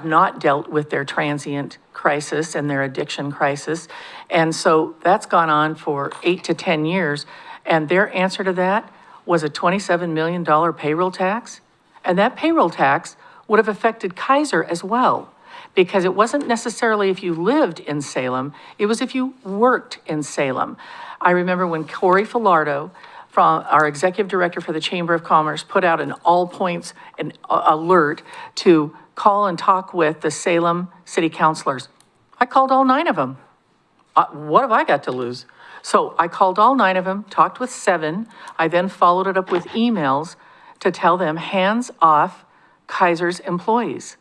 Speaker 4: not dealt with their transient crisis and their addiction crisis. And so that's gone on for 8 to 10 years. And their answer to that was a $27 million payroll tax. And that payroll tax would have affected Keizer as well, because it wasn't necessarily if you lived in Salem, it was if you worked in Salem. I remember when Corey Filardo, from our executive director for the Chamber of Commerce, put out an all points alert to call and talk with the Salem city councilors. I called all 9 of them. What have I got to lose? So I called all 9 of them, talked with 7. I then followed it up with emails to tell them hands off Keizer's employees.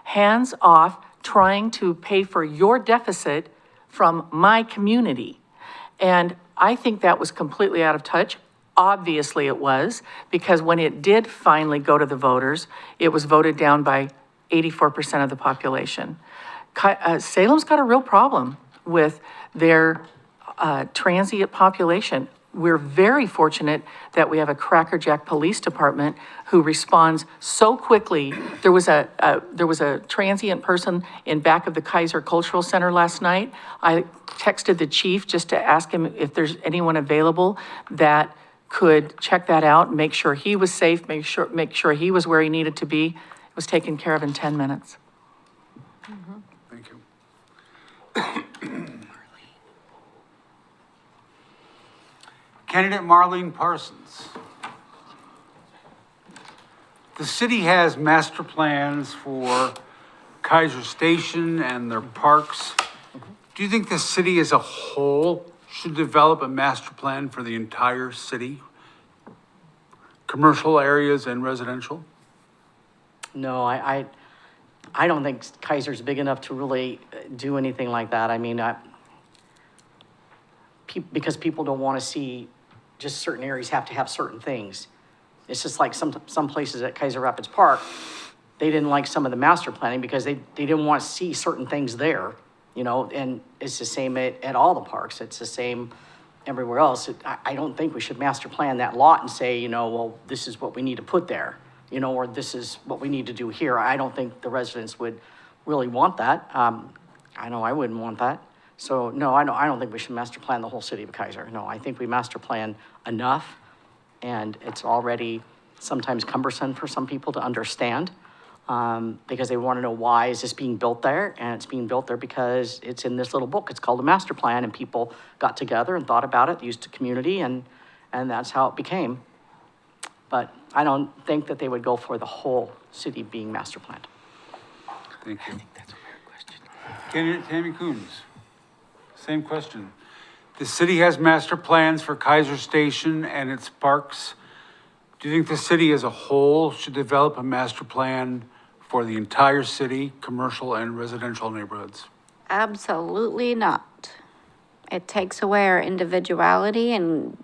Speaker 4: Hands off trying to pay for your deficit from my community. And I think that was completely out of touch. Obviously it was, because when it did finally go to the voters, it was voted down by 84% of the population. Salem's got a real problem with their transient population. We're very fortunate that we have a crackerjack police department who responds so quickly. There was a transient person in back of the Keizer Cultural Center last night. I texted the chief just to ask him if there's anyone available that could check that out, make sure he was safe, make sure he was where he needed to be. It was taken care of in 10 minutes.
Speaker 1: Thank you. Candidate Marlene Parsons. The city has master plans for Keizer Station and their parks. Do you think the city as a whole should develop a master plan for the entire city? Commercial areas and residential?
Speaker 5: No, I don't think Keizer's big enough to really do anything like that. I mean, because people don't want to see just certain areas have to have certain things. It's just like some places at Keizer Rapids Park, they didn't like some of the master planning because they didn't want to see certain things there, and it's the same at all the parks. It's the same everywhere else. I don't think we should master plan that lot and say, well, this is what we need to put there, or this is what we need to do here. I don't think the residents would really want that. I know I wouldn't want that. So no, I don't think we should master plan the whole city of Keizer. No, I think we master plan enough, and it's already sometimes cumbersome for some people to understand, because they want to know why is this being built there, and it's being built there because it's in this little book. It's called a master plan, and people got together and thought about it, used the community, and that's how it became. But I don't think that they would go for the whole city being master planned.
Speaker 1: Thank you. I think that's a weird question. Candidate Tammy Coons, same question. The city has master plans for Keizer Station and its parks. Do you think the city as a whole should develop a master plan for the entire city, commercial and residential neighborhoods?
Speaker 6: Absolutely not. It takes away our individuality and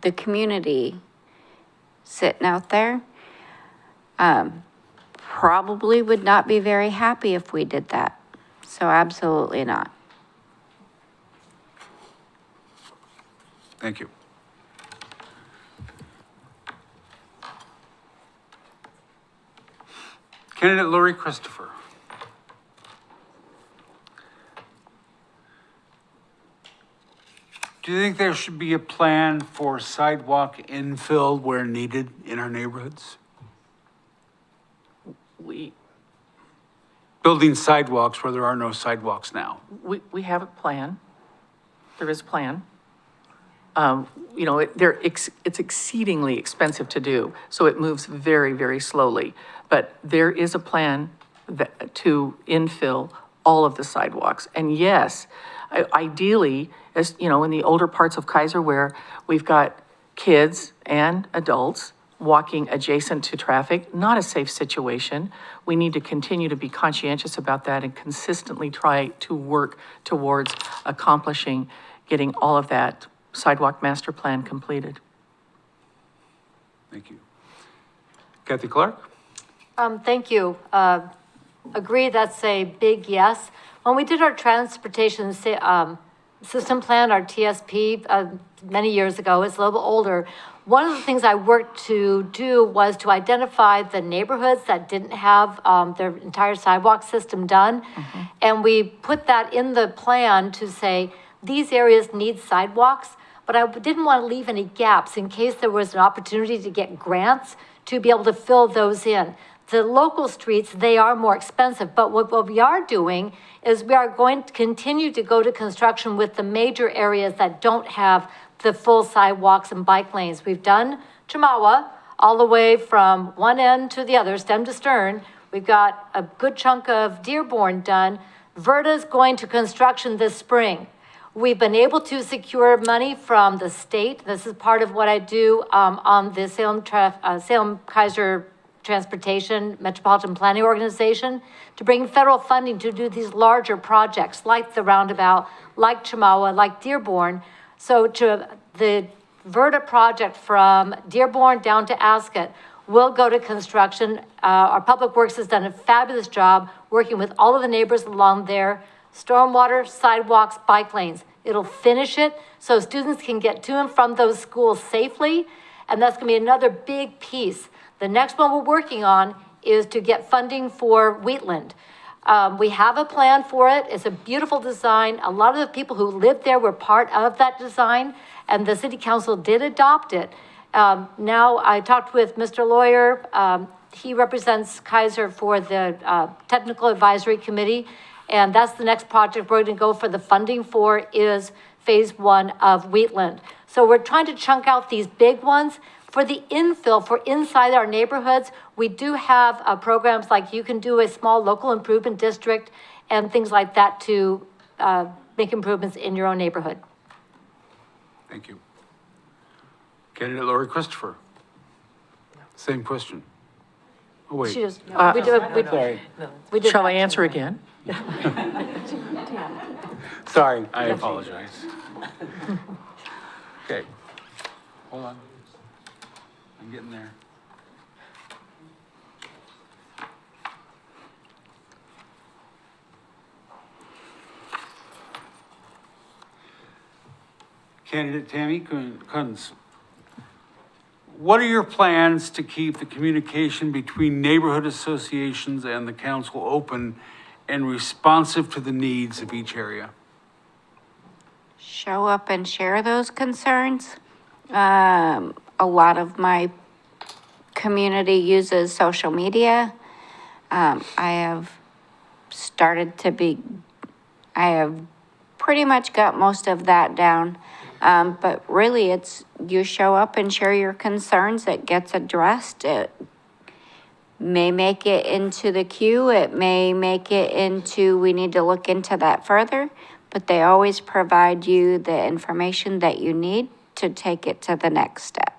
Speaker 6: the community sitting out there. Probably would not be very happy if we did that. So absolutely not.
Speaker 1: Thank you. Candidate Lori Christopher. Do you think there should be a plan for sidewalk infill where needed in our neighborhoods?
Speaker 4: We
Speaker 1: Building sidewalks where there are no sidewalks now.
Speaker 4: we have a plan. There is a plan. You know, it's exceedingly expensive to do, so it moves very, very slowly. But there is a plan to infill all of the sidewalks. And yes, ideally, as, you know, in the older parts of Keizer where we've got kids and adults walking adjacent to traffic, not a safe situation. We need to continue to be conscientious about that and consistently try to work towards accomplishing, getting all of that sidewalk master plan completed.
Speaker 1: Thank you. Kathy Clark?
Speaker 3: Thank you. Agree, that's a big yes. When we did our transportation system plan, our TSP, many years ago, it's a little bit older. One of the things I worked to do was to identify the neighborhoods that didn't have their entire sidewalk system done. And we put that in the plan to say, these areas need sidewalks, but I didn't want to leave any gaps in case there was an opportunity to get grants to be able to fill those in. The local streets, they are more expensive, but what we are doing is we are going to continue to go to construction with the major areas that don't have the full sidewalks and bike lanes. We've done Chamawa all the way from one end to the other, stem to stern. We've got a good chunk of Dearborn done. Verda's going to construction this spring. We've been able to secure money from the state. This is part of what I do on the Salem Keizer Transportation Metropolitan Planning Organization to bring federal funding to do these larger projects like the roundabout, like Chamawa, like Dearborn. So to the Verda project from Dearborn down to Ascot will go to construction. Our Public Works has done a fabulous job working with all of the neighbors along there. Stormwater, sidewalks, bike lanes. It'll finish it so students can get to and from those schools safely. And that's gonna be another big piece. The next one we're working on is to get funding for Wheatland. We have a plan for it. It's a beautiful design. A lot of the people who lived there were part of that design, and the city council did adopt it. Now, I talked with Mr. Lawyer. He represents Keizer for the Technical Advisory Committee, and that's the next project we're going to go for the funding for is phase 1 of Wheatland. So we're trying to chunk out these big ones. For the infill, for inside our neighborhoods, we do have programs like you can do a small local improvement district and things like that to make improvements in your own neighborhood.
Speaker 1: Thank you. Candidate Lori Christopher. Same question. Oh, wait.
Speaker 3: She just,
Speaker 1: Sorry.
Speaker 3: we did
Speaker 4: Shall
Speaker 3: that
Speaker 4: I answer again?
Speaker 1: Sorry, I apologize. Okay, hold on. I'm getting there. Candidate Tammy Kunz. What are your plans to keep the communication between neighborhood associations and the council open and responsive to the needs of each area?
Speaker 6: Show up and share those concerns. A lot of my community uses social media. I have pretty much got most of that down. But really it's, you show up and share your concerns, it gets addressed. It may make it into the queue, it may make it into, we need to look into that further, but they always provide you the information that you need to take it to the next step.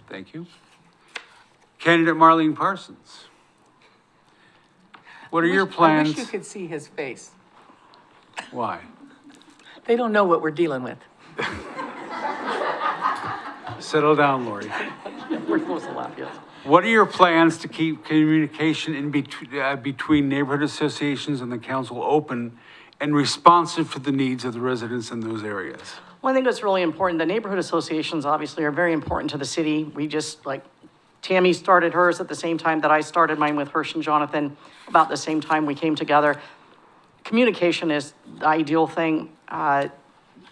Speaker 1: Thank you. Candidate Marlene Parsons. What are your
Speaker 4: I wish
Speaker 1: plans?
Speaker 4: you could see his face.
Speaker 1: Why?
Speaker 4: They don't know what we're dealing with.
Speaker 1: Settle down, Lori.
Speaker 5: We're supposed to laugh, yes.
Speaker 1: What are your plans to keep communication in between neighborhood associations and the council open and responsive to the needs of the residents in those areas?
Speaker 5: Well, I think it's really important. The neighborhood associations obviously are very important to the city. We just, like, Tammy started hers at the same time that I started mine with Hirsch and Jonathan. About the same time we came together. Communication is the ideal thing. A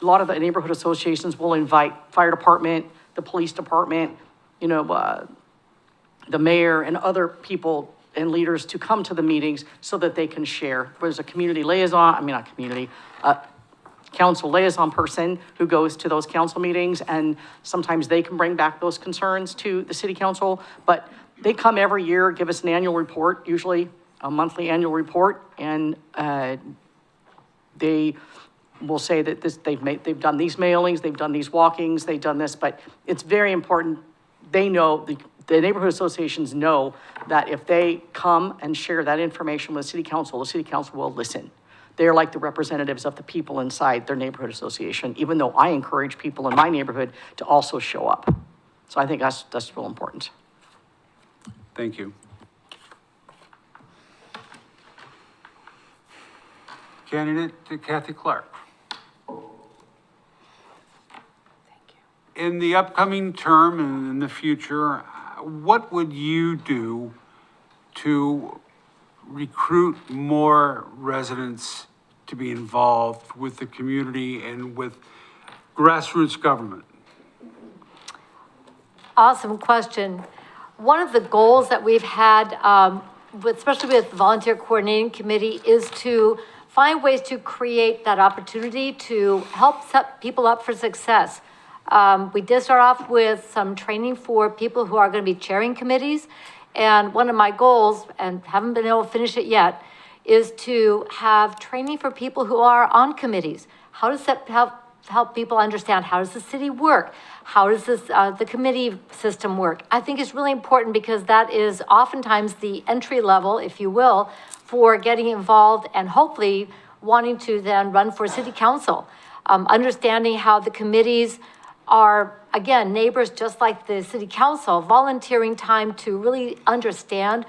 Speaker 5: lot of the neighborhood associations will invite fire department, the police department, the mayor and other people and leaders to come to the meetings so that they can share. There's a council liaison person who goes to those council meetings, and sometimes they can bring back those concerns to the city council, but they come every year, give us an annual report, usually a monthly annual report, and they will say that they've done these mailings, they've done these walkings, they've done this, but it's very important. They know, the neighborhood associations know that if they come and share that information with the city council will listen. They're like the representatives of the people inside their neighborhood association, even though I encourage people in my neighborhood to also show up. So I think that's real important.
Speaker 1: Thank you. Candidate Kathy Clark. In the upcoming term and in the future, what would you do to recruit more residents to be involved with the community and with grassroots government?
Speaker 3: Awesome question. One of the goals that we've had, especially with the Volunteer Coordinating Committee, is to find ways to create that opportunity to help set people up for success. We did start off with some training for people who are going to be chairing committees. And one of my goals, and haven't been able to finish it yet, is to have training for people who are on committees. How does that help people understand, how does the city work? How does the committee system work? I think it's really important because that is oftentimes the entry level, if you will, for getting involved and hopefully wanting to then run for city council. Understanding how the committees are, again, neighbors just like the city council, volunteering time to really understand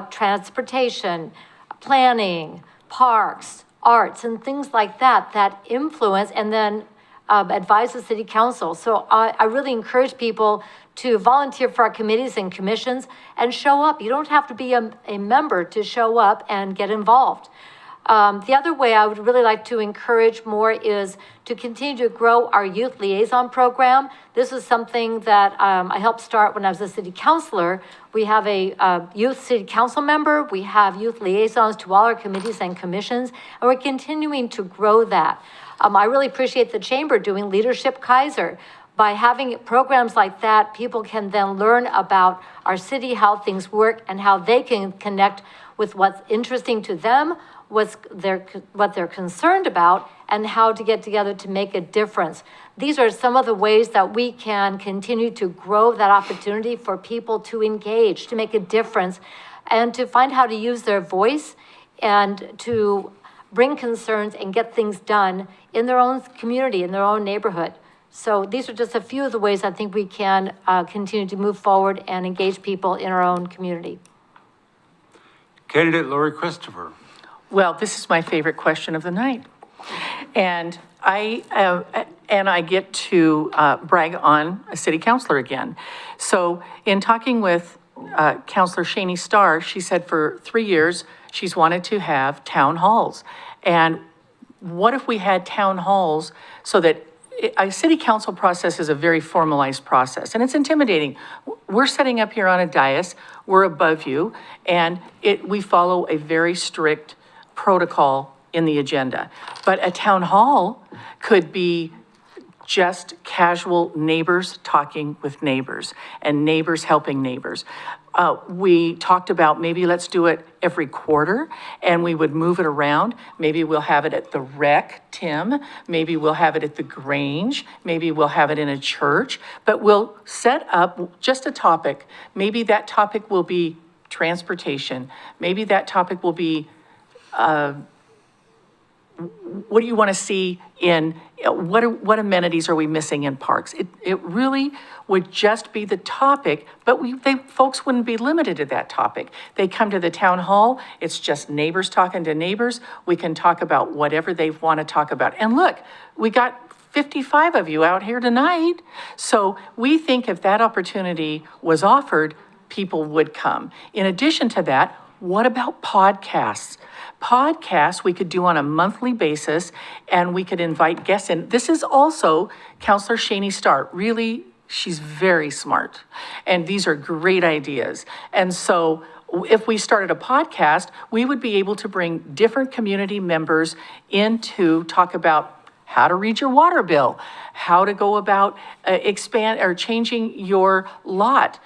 Speaker 3: transportation, planning, parks, arts, and things like that, that influence and then advise the city council. So I really encourage people to volunteer for our committees and commissions and show up. You don't have to be a member to show up and get involved. The other way I would really like to encourage more is to continue to grow our youth liaison program. This is something that I helped start when I was a city councilor. We have a youth city council member. We have youth liaisons to all our committees and commissions, and we're continuing to grow that. I really appreciate the chamber doing Leadership Keizer. By having programs like that, people can then learn about our city, how things work, and how they can connect with what's interesting to them, what they're concerned about, and how to get together to make a difference. These are some of the ways that we can continue to grow that opportunity for people to engage, to make a difference, and to find how to use their voice and to bring concerns and get things done in their own community, in their own neighborhood. So these are just a few of the ways I think we can continue to move forward and engage people in our own community.
Speaker 1: Candidate Lori Christopher.
Speaker 4: Well, this is my favorite question of the night. And I get to brag on a city councilor again. So in talking with Councilor Shaney Starr, she said for 3 years, she's wanted to have town halls. And what if we had town halls so that a city council process is a very formalized process, and it's intimidating. We're sitting up here on a dais, we're above you, and we follow a very strict protocol in the agenda. But a town hall could be just casual neighbors talking with neighbors and neighbors helping neighbors. We talked about maybe let's do it every quarter and we would move it around. Maybe we'll have it at the rec, Tim. Maybe we'll have it at the Grange. Maybe we'll have it in a church. But we'll set up just a topic. Maybe that topic will be transportation. Maybe that topic will be what do you want to see in, what amenities are we missing in parks? It really would just be the topic, but folks wouldn't be limited to that topic. They come to the town hall, it's just neighbors talking to neighbors. We can talk about whatever they want to talk about. And look, we got 55 of you out here tonight. So we think if that opportunity was offered, people would come. In addition to that, what about podcasts? Podcasts we could do on a monthly basis, and we could invite guests in. This is also Counselor Shaney Starr. Really, she's very smart, and these are great ideas. And so if we started a podcast, we would be able to bring different community members in to talk about how to read your water bill, how to go about expand or changing your lot.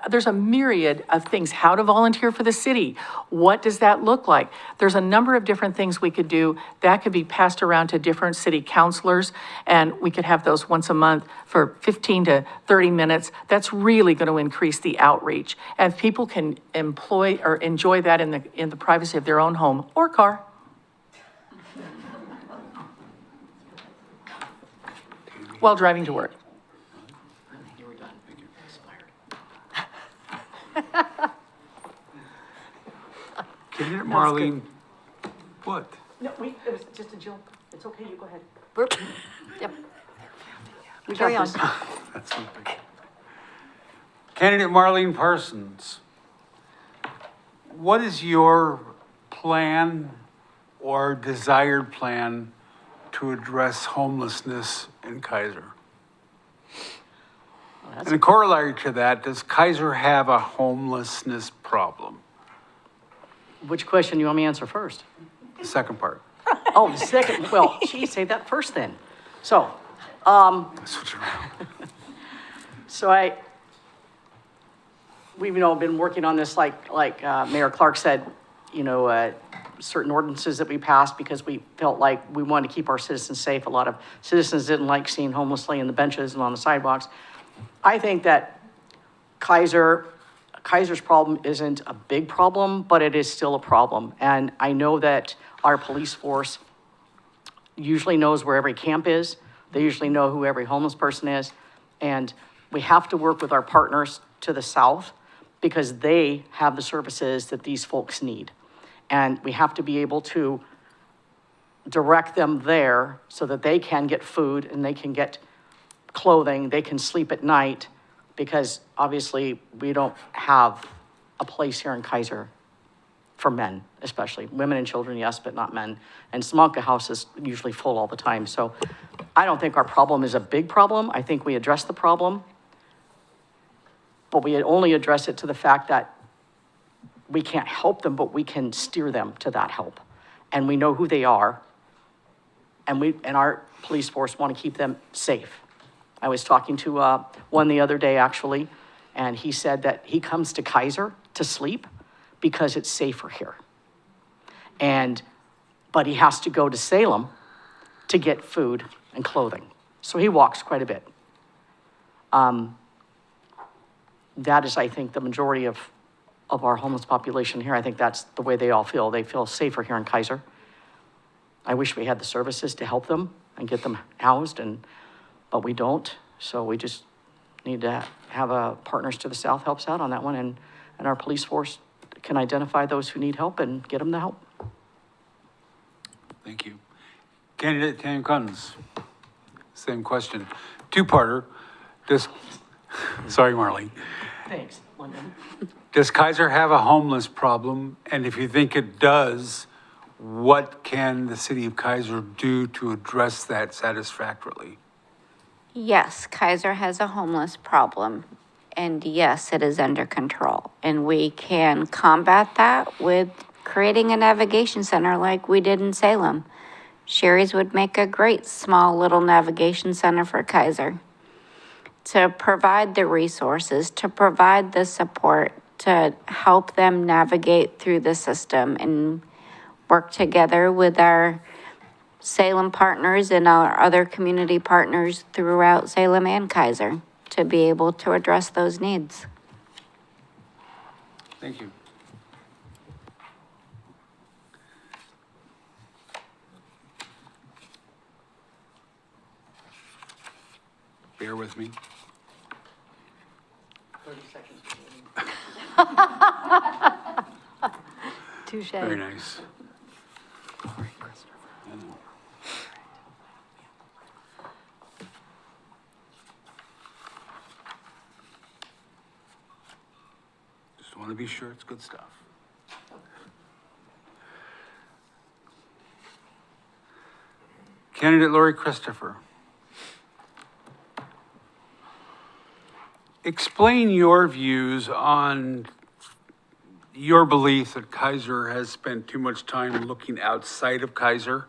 Speaker 4: There's a myriad of things. How to volunteer for the city. What does that look like? There's a number of different things we could do that could be passed around to different city councilors, and we could have those once a month for 15 to 30 minutes. That's really going to increase the outreach. And people can employ or enjoy that in the privacy of their own home or car. While driving to work.
Speaker 1: Candidate Marlene, what?
Speaker 5: No, it was just a joke. It's okay, you go ahead.
Speaker 3: Yep.
Speaker 5: We got
Speaker 3: Carry on.
Speaker 5: this.
Speaker 1: That's something. Candidate Marlene Parsons, what is your plan or desired plan to address homelessness in Keizer? And a corollary to that, does Keizer have a homelessness problem?
Speaker 5: Which question do you want me to answer first?
Speaker 1: The second part.
Speaker 5: Oh, the second, well, geez, say that first then. So,
Speaker 1: Switch it around.
Speaker 5: so we've, been working on this, like Mayor Clark said, certain ordinances that we passed because we felt like we wanted to keep our citizens safe. A lot of citizens didn't like seeing homeless laying in the benches and on the sidewalks. I think that Keizer's problem isn't a big problem, but it is still a problem. And I know that our police force usually knows where every camp is. They usually know who every homeless person is. And we have to work with our partners to the south because they have the services that these folks need. And we have to be able to direct them there so that they can get food and they can get clothing, they can sleep at night, because obviously we don't have a place here in Keizer for men, especially. Women and children, yes, but not men. And Smonka House is usually full all the time. So I don't think our problem is a big problem. I think we address the problem, but we only address it to the fact that we can't help them, but we can steer them to that help. And we know who they are, and our police force want to keep them safe. I was talking to one the other day, actually, and he said that he comes to Keizer to sleep because it's safer here. But he has to go to Salem to get food and clothing. So he walks quite a bit. That is, I think, the majority of our homeless population here. I think that's the way they all feel. They feel safer here in Keizer. I wish we had the services to help them and get them housed, but we don't. So we just need to have partners to the south helps out on that one, and our police force can identify those who need help and get them the help.
Speaker 1: Thank you. Candidate Tam Cunnins, same question. Two-parter. Sorry, Marlene.
Speaker 5: Thanks, Lyndon.
Speaker 1: Does Keizer have a homeless problem? And if you think it does, what can the city of Keizer do to address that satisfactorily?
Speaker 6: Yes, Keizer has a homeless problem, and yes, it is under control. And we can combat that with creating a navigation center like we did in Salem. Sherry's would make a great small little navigation center for Keizer. To provide the resources, to provide the support, to help them navigate through the system and work together with our Salem partners and our other community partners throughout Salem and Keizer to be able to address those needs.
Speaker 1: Thank you. Bear with me.
Speaker 5: 30 seconds.
Speaker 3: Touche.
Speaker 1: Very nice. Just want to be sure it's good stuff. Candidate Lori Christopher. Explain your views on your belief that Keizer has spent too much time looking outside of Keizer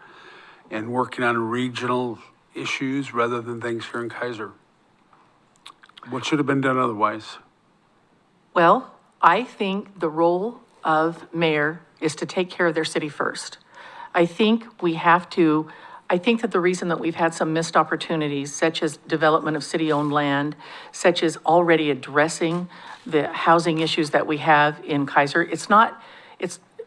Speaker 1: and working on regional issues rather than things here in Keizer. What should have been done otherwise?
Speaker 4: Well, I think the role of mayor is to take care of their city first. I think that the reason that we've had some missed opportunities, such as development of city-owned land, such as already addressing the housing issues that we have in Keizer,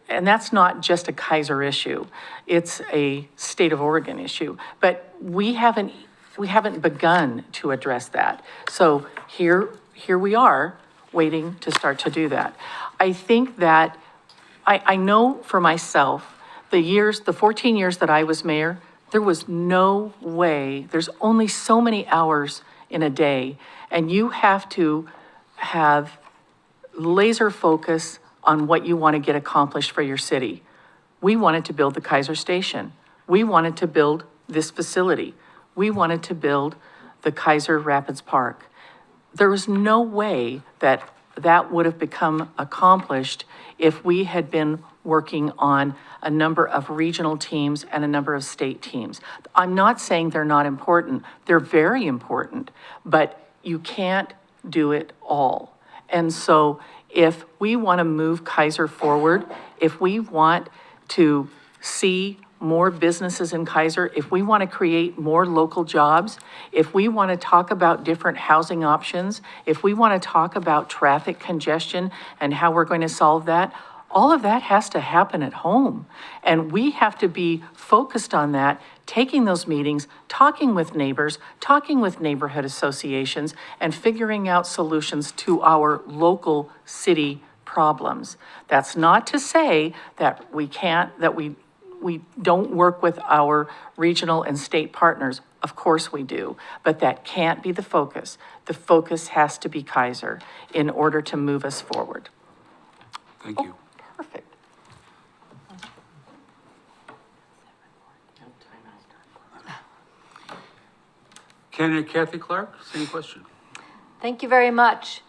Speaker 4: and that's not just a Keizer issue. It's a state of Oregon issue. But we haven't begun to address that. So here we are, waiting to start to do that. I think that, I know for myself, the 14 years that I was mayor, there was no way, there's only so many hours in a day, and you have to have laser focus on what you want to get accomplished for your city. We wanted to build the Keizer Station. We wanted to build this facility. We wanted to build the Keizer Rapids Park. There was no way that that would have become accomplished if we had been working on a number of regional teams and a number of state teams. I'm not saying they're not important. They're very important, but you can't do it all. And so if we want to move Keizer forward, if we want to see more businesses in Keizer, if we want to create more local jobs, if we want to talk about different housing options, if we want to talk about traffic congestion and how we're going to solve that, all of that has to happen at home. And we have to be focused on that, taking those meetings, talking with neighbors, talking with neighborhood associations, and figuring out solutions to our local city problems. That's not to say that we don't work with our regional and state partners. Of course we do, but that can't be the focus. The focus has to be Keizer in order to move us forward.
Speaker 1: Thank you.
Speaker 4: Perfect.
Speaker 1: Candidate Kathy Clark, same question.
Speaker 3: Thank you very much.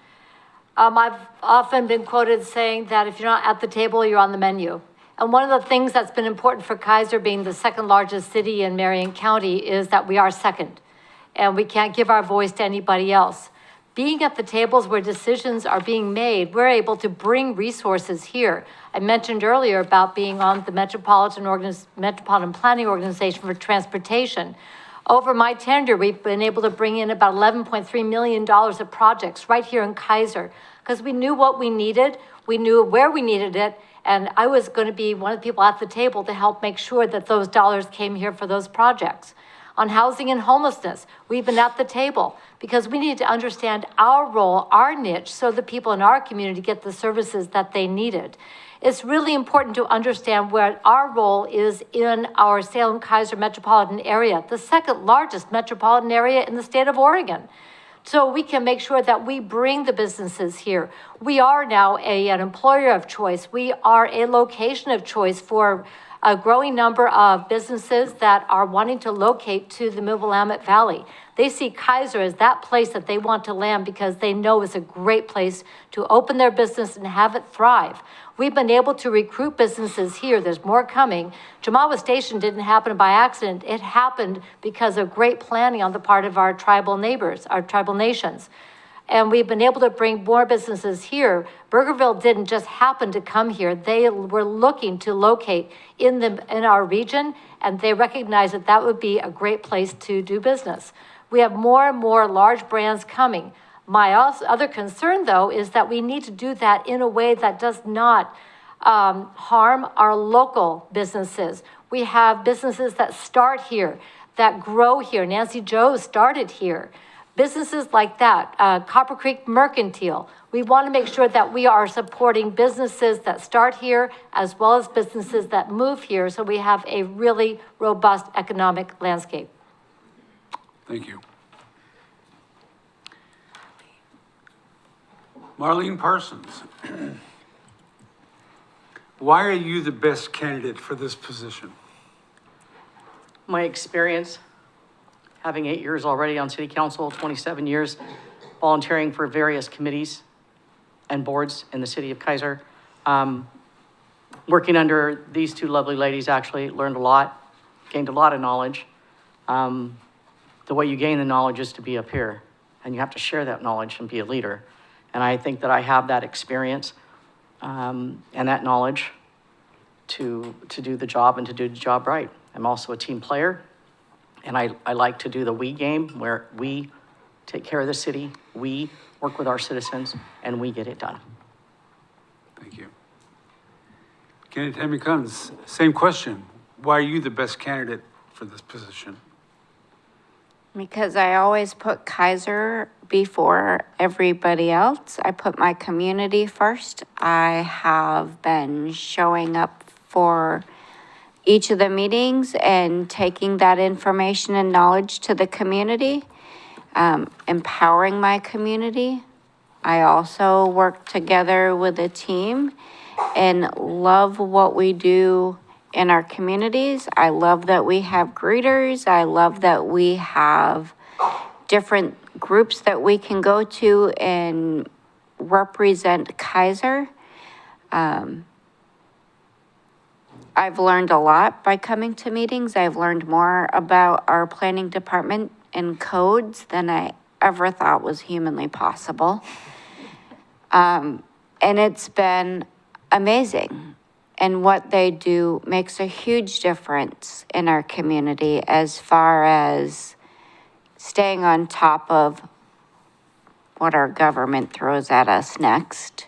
Speaker 3: I've often been quoted saying that if you're not at the table, you're on the menu. And one of the things that's been important for Keizer, being the second largest city in Marion County, is that we are second. And we can't give our voice to anybody else. Being at the tables where decisions are being made, we're able to bring resources here. I mentioned earlier about being on the Metropolitan Planning Organization for Transportation. Over my tenure, we've been able to bring in about $11.3 million of projects right here in Keizer, because we knew what we needed, we knew where we needed it, and I was going to be one of the people at the table to help make sure that those dollars came here for those projects. On housing and homelessness, we've been at the table because we need to understand our role, our niche, so the people in our community get the services that they needed. It's really important to understand where our role is in our Salem-Keizer metropolitan area, the second largest metropolitan area in the state of Oregon. So we can make sure that we bring the businesses here. We are now an employer of choice. We are a location of choice for a growing number of businesses that are wanting to locate to the Willamette Valley. They see Keizer as that place that they want to land because they know it's a great place to open their business and have it thrive. We've been able to recruit businesses here. There's more coming. Jamawa Station didn't happen by accident. It happened because of great planning on the part of our tribal neighbors, our tribal nations. And we've been able to bring more businesses here. Burgerville didn't just happen to come here. They were looking to locate in our region, and they recognized that that would be a great place to do business. We have more and more large brands coming. My other concern, though, is that we need to do that in a way that does not harm our local businesses. We have businesses that start here, that grow here. Nancy Joe started here. Businesses like that, Copper Creek Mercantile. We want to make sure that we are supporting businesses that start here as well as businesses that move here, so we have a really robust economic landscape.
Speaker 1: Thank you. Marlene Parsons. Why are you the best candidate for this position?
Speaker 5: My experience, having 8 years already on city council, 27 years volunteering for various committees and boards in the city of Keizer. Working under these two lovely ladies, actually learned a lot, gained a lot of knowledge. The way you gain the knowledge is to be up here, and you have to share that knowledge and be a leader. And I think that I have that experience and that knowledge to do the job and to do the job right. I'm also a team player, and I like to do the we game, where we take care of the city, we work with our citizens, and we get it done.
Speaker 1: Thank you. Candidate Tammy Kunz, same question. Why are you the best candidate for this position?
Speaker 6: Because I always put Keizer before everybody else. I put my community first. I have been showing up for each of the meetings and taking that information and knowledge to the community, empowering my community. I also work together with a team and love what we do in our communities. I love that we have greeters. I love that we have different groups that we can go to and represent Keizer. I've learned a lot by coming to meetings. I've learned more about our planning department and codes than I ever thought was humanly possible. And it's been amazing. And what they do makes a huge difference in our community as far as staying on top of what our government throws at us next,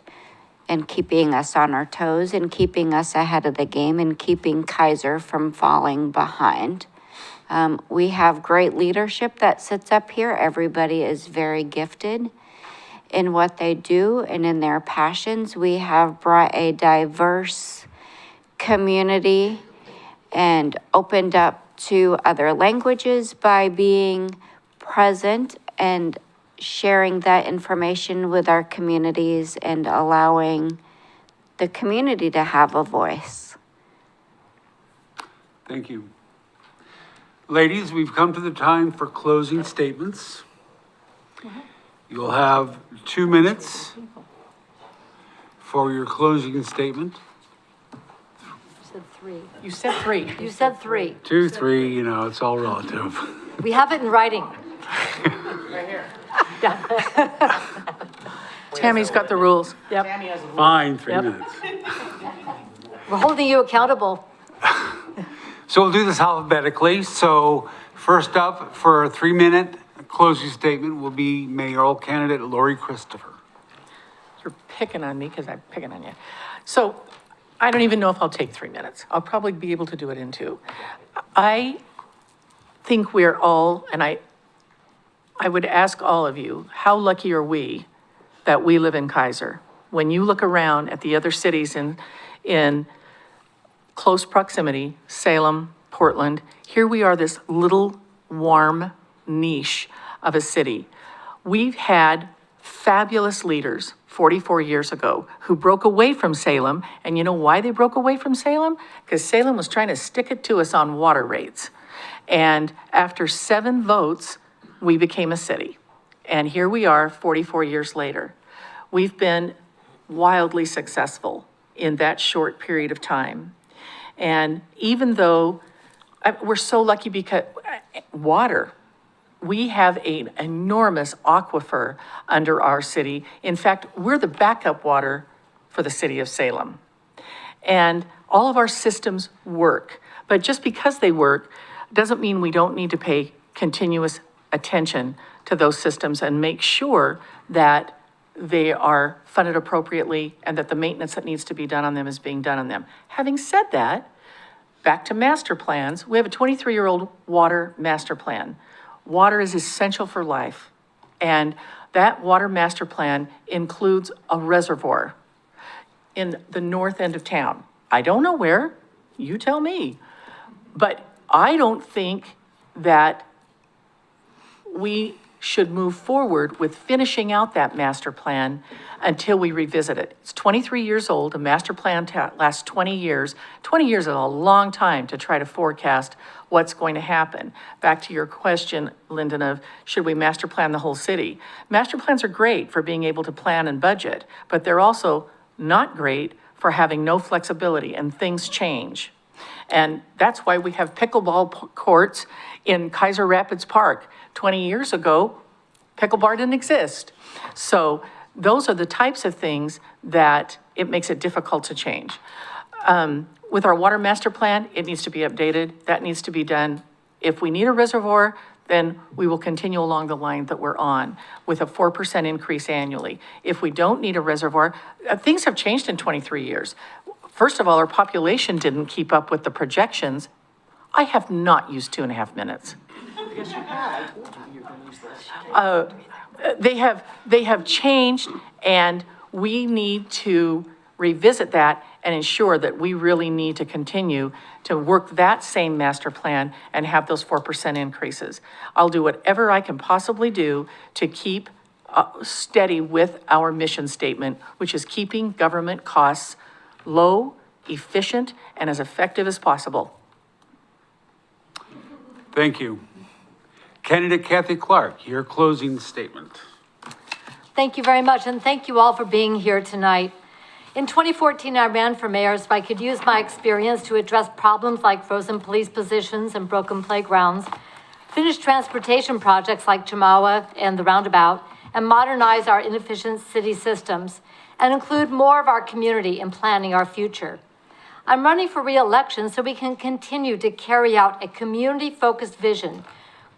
Speaker 6: and keeping us on our toes and keeping us ahead of the game and keeping Keizer from falling behind. We have great leadership that sits up here. Everybody is very gifted in what they do and in their passions. We have brought a diverse community and opened up to other languages by being present and sharing that information with our communities and allowing the community to have a voice.
Speaker 1: Thank you. Ladies, we've come to the time for closing statements. You'll have 2 minutes for your closing statement.
Speaker 3: You said three.
Speaker 4: You said three.
Speaker 3: You said three.
Speaker 1: 2, 3, you know, it's all relative.
Speaker 3: We have it in writing.
Speaker 4: Tammy's got the rules.
Speaker 3: Yep.
Speaker 1: Fine, 3
Speaker 3: Yep.
Speaker 1: minutes.
Speaker 3: We're holding you accountable.
Speaker 1: So we'll do this alphabetically. So first up for a 3-minute closing statement will be mayoral candidate Lori Christopher.
Speaker 4: You're picking on me because I'm picking on you. So I don't even know if I'll take 3 minutes. I'll probably be able to do it in 2. I think we're all, and I would ask all of you, how lucky are we that we live in Keizer? When you look around at the other cities in close proximity, Salem, Portland, here we are, this little warm niche of a city. We've had fabulous leaders 44 years ago who broke away from Salem. And you know why they broke away from Salem? Because Salem was trying to stick it to us on water rates. And after 7 votes, we became a city. And here we are 44 years later. We've been wildly successful in that short period of time. And even though we're so lucky because water, we have an enormous aquifer under our city. In fact, we're the backup water for the city of Salem. And all of our systems work, but just because they work doesn't mean we don't need to pay continuous attention to those systems and make sure that they are funded appropriately and that the maintenance that needs to be done on them is being done on them. Having said that, back to master plans, we have a 23-year-old water master plan. Water is essential for life, and that water master plan includes a reservoir in the north end of town. I don't know where, you tell me. But I don't think that we should move forward with finishing out that master plan until we revisit it. It's 23 years old, a master plan lasts 20 years. 20 years is a long time to try to forecast what's going to happen. Back to your question, Lyndon, of should we master plan the whole city? Master plans are great for being able to plan and budget, but they're also not great for having no flexibility, and things change. And that's why we have pickleball courts in Keizer Rapids Park. 20 years ago, pickleball didn't exist. So those are the types of things that it makes it difficult to change. With our water master plan, it needs to be updated. That needs to be done. If we need a reservoir, then we will continue along the line that we're on with a 4% increase annually. If we don't need a reservoir, things have changed in 23 years. First of all, our population didn't keep up with the projections. I have not used 2.5 minutes.
Speaker 5: Yes, you have. I told you you're going to use this.
Speaker 4: They have changed, and we need to revisit that and ensure that we really need to continue to work that same master plan and have those 4% increases. I'll do whatever I can possibly do to keep steady with our mission statement, which is keeping government costs low, efficient, and as effective as possible.
Speaker 1: Thank you. Candidate Kathy Clark, your closing statement.
Speaker 3: Thank you very much, and thank you all for being here tonight. In 2014, I ran for mayor so I could use my experience to address problems like frozen police positions and broken playgrounds, finish transportation projects like Chamawa and the roundabout, and modernize our inefficient city systems, and include more of our community in planning our future. I'm running for re-election so we can continue to carry out a community-focused vision,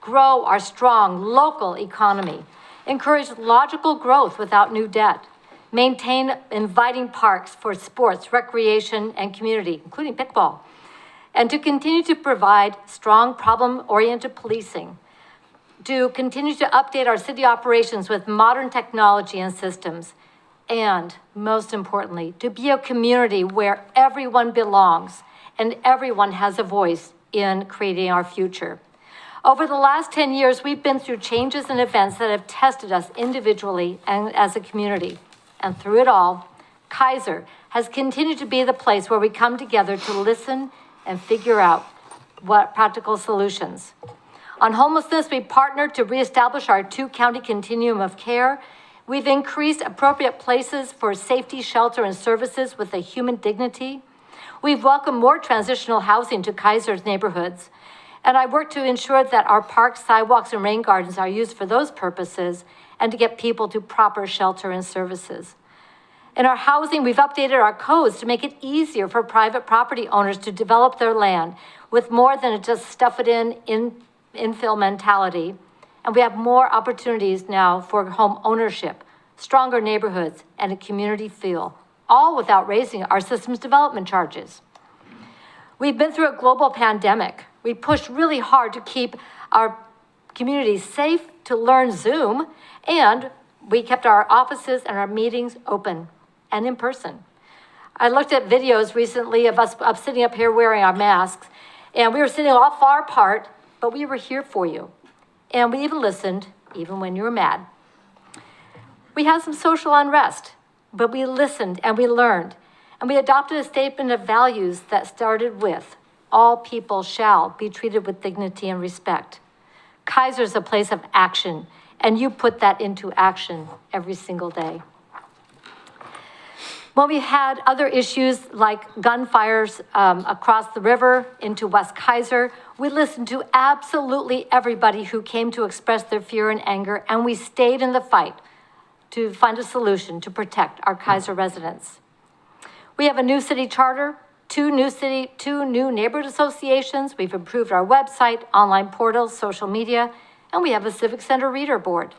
Speaker 3: grow our strong local economy, encourage logical growth without new debt, maintain inviting parks for sports, recreation, and community, including pickleball, and to continue to provide strong problem-oriented policing, to continue to update our city operations with modern technology and systems, and most importantly, to be a community where everyone belongs and everyone has a voice in creating our future. Over the last 10 years, we've been through changes and events that have tested us individually and as a community. And through it all, Keizer has continued to be the place where we come together to listen and figure out what practical solutions. On homelessness, we partnered to reestablish our 2-county continuum of care. We've increased appropriate places for safety, shelter, and services with a human dignity. We've welcomed more transitional housing to Keizer's neighborhoods. And I work to ensure that our parks, sidewalks, and rain gardens are used for those purposes and to get people to proper shelter and services. In our housing, we've updated our codes to make it easier for private property owners to develop their land with more than just stuff it in infill mentality. And we have more opportunities now for home ownership, stronger neighborhoods, and a community feel, all without raising our systems development charges. We've been through a global pandemic. We pushed really hard to keep our communities safe, to learn Zoom, and we kept our offices and our meetings open and in person. I looked at videos recently of us sitting up here wearing our masks, and we were sitting all far apart, but we were here for you. And we even listened, even when you were mad. We had some social unrest, but we listened and we learned, and we adopted a statement of values that started with, all people shall be treated with dignity and respect. Keizer is a place of action, and you put that into action every single day. When we had other issues like gunfires across the river into West Keizer, we listened to absolutely everybody who came to express their fear and anger, and we stayed in the fight to find a solution to protect our Keizer residents. We have a new city charter, two new neighborhood associations. We've improved our website, online portals, social media, and we have a civic center reader board.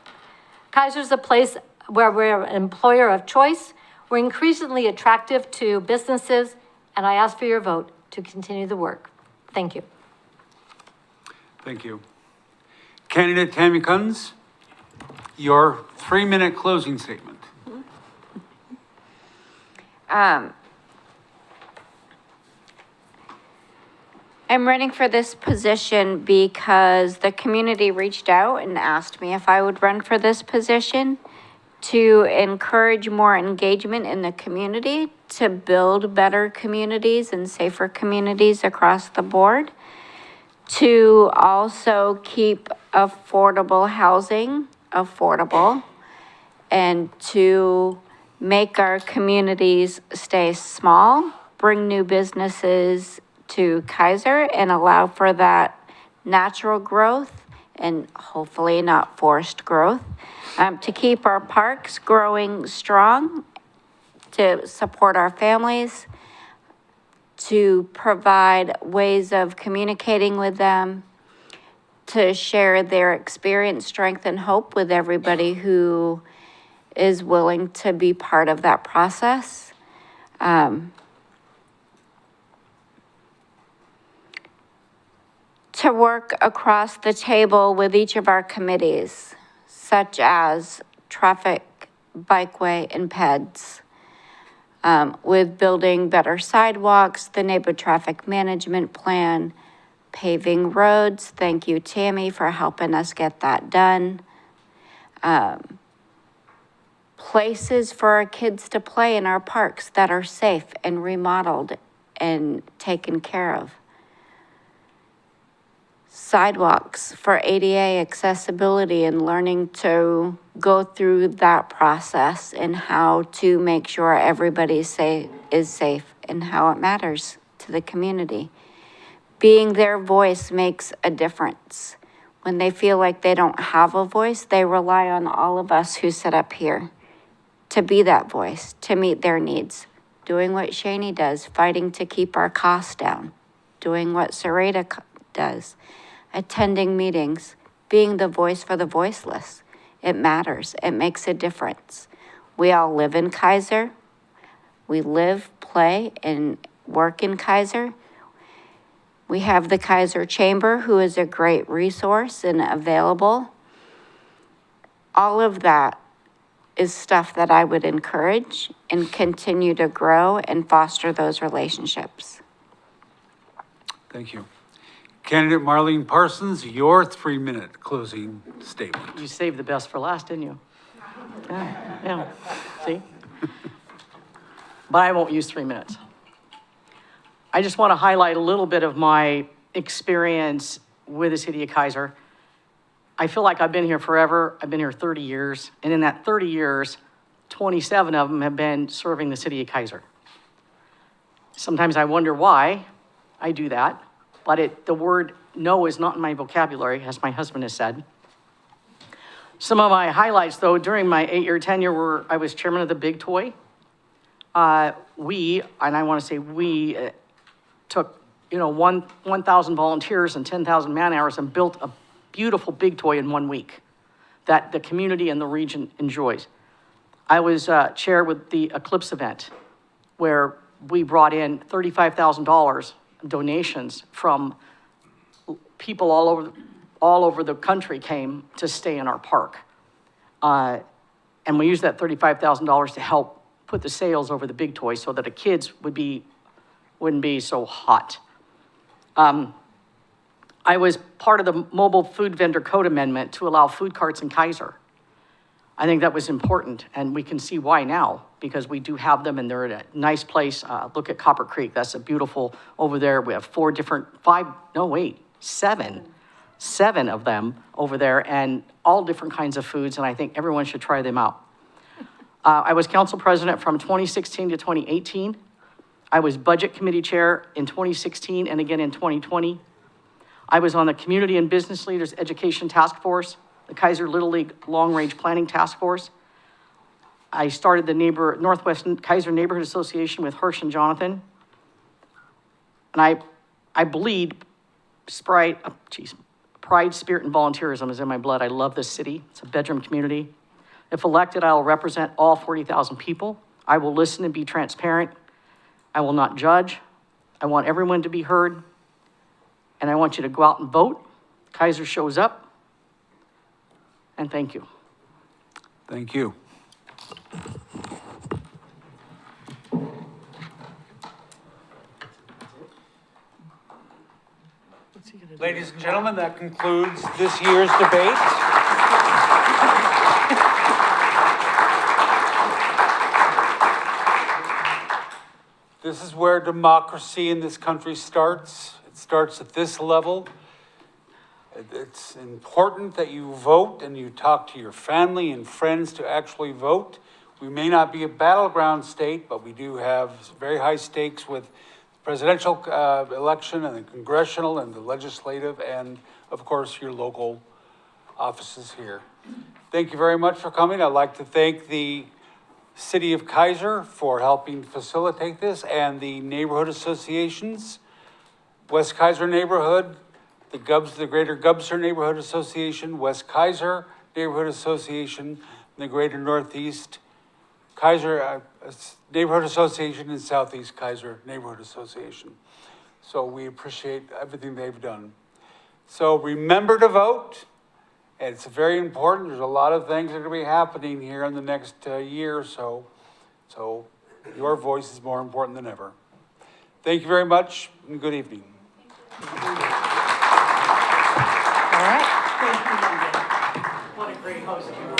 Speaker 3: Keizer's a place where we're an employer of choice. We're increasingly attractive to businesses, and I ask for your vote to continue the work. Thank you.
Speaker 1: Thank you. Candidate Tammy Kunz, your 3-minute closing statement.
Speaker 6: I'm running for this position because the community reached out and asked me if I would run for this position to encourage more engagement in the community, to build better communities and safer communities across the board, to also keep affordable housing affordable, and to make our communities stay small, bring new businesses to Keizer, and allow for that natural growth and hopefully not forced growth, to keep our parks growing strong, to support our families, to provide ways of communicating with them, to share their experience, strength, and hope with everybody who is willing to be part of that process. To work across the table with each of our committees, such as traffic, bikeway, and PEDS, with building better sidewalks, the neighborhood traffic management plan, paving roads. Thank you, Tammy, for helping us get that done. Places for our kids to play in our parks that are safe and remodeled and taken care of. Sidewalks for ADA accessibility and learning to go through that process and how to make sure everybody is safe and how it matters to the community. Being their voice makes a difference. When they feel like they don't have a voice, they rely on all of us who sit up here to be that voice, to meet their needs. Doing what Shani does, fighting to keep our costs down. Doing what Sarita does, attending meetings, being the voice for the voiceless. It matters. It makes a difference. We all live in Keizer. We live, play, and work in Keizer. We have the Keizer Chamber, who is a great resource and available. All of that is stuff that I would encourage and continue to grow and foster those relationships.
Speaker 1: Thank you. Candidate Marlene Parsons, your 3-minute closing statement.
Speaker 5: You saved the best for last, didn't you? Yeah, see? But I won't use 3 minutes. I just want to highlight a little bit of my experience with the city of Keizer. I feel like I've been here forever. I've been here 30 years. And in that 30 years, 27 of them have been serving the city of Keizer. Sometimes I wonder why I do that, but the word no is not in my vocabulary, as my husband has said. Some of my highlights, though, during my 8-year tenure were I was chairman of the Big Toy. We took 1,000 volunteers and 10,000 man hours and built a beautiful Big Toy in 1 week that the community and the region enjoys. I was chair with the Eclipse event, where we brought in $35,000 donations from people all over the country came to stay in our park. And we used that $35,000 to help put the sails over the Big Toy so that the kids wouldn't be so hot. I was part of the mobile food vendor code amendment to allow food carts in Keizer. I think that was important, and we can see why now, because we do have them and they're at a nice place. Look at Copper Creek, that's a beautiful, over there we have 7 7 of them over there, and all different kinds of foods, and I think everyone should try them out. I was council president from 2016 to 2018. I was budget committee chair in 2016 and again in 2020. I was on the Community and Business Leaders Education Task Force, the Keizer Little League Long Range Planning Task Force. I started the Northwest Keizer Neighborhood Association with Hirsch and Jonathan. And I bleed pride, spirit, and volunteerism is in my blood. I love this city. It's a bedroom community. If elected, I will represent all 40,000 people. I will listen and be transparent. I will not judge. I want everyone to be heard. And I want you to go out and vote. Keizer shows up. And thank you.
Speaker 1: Thank you. Ladies and gentlemen, that concludes this year's debate. This is where democracy in this country starts. It starts at this level. It's important that you vote and you talk to your family and friends to actually vote. We may not be a battleground state, but we do have very high stakes with the presidential election and the congressional and the legislative and, of course, your local offices here. Thank you very much for coming. I'd like to thank the City of Keizer for helping facilitate this and the neighborhood associations, West Keizer Neighborhood, the Greater Gubser Neighborhood Association, West Keizer Neighborhood Association, and the Greater Northeast Keizer Neighborhood Association and Southeast Keizer Neighborhood Association. So we appreciate everything they've done. So remember to vote. And it's very important. There's a lot of things that are going to be happening here in the next year or so. So your voice is more important than ever. Thank you very much and good evening.
Speaker 5: All right.
Speaker 4: What a great host you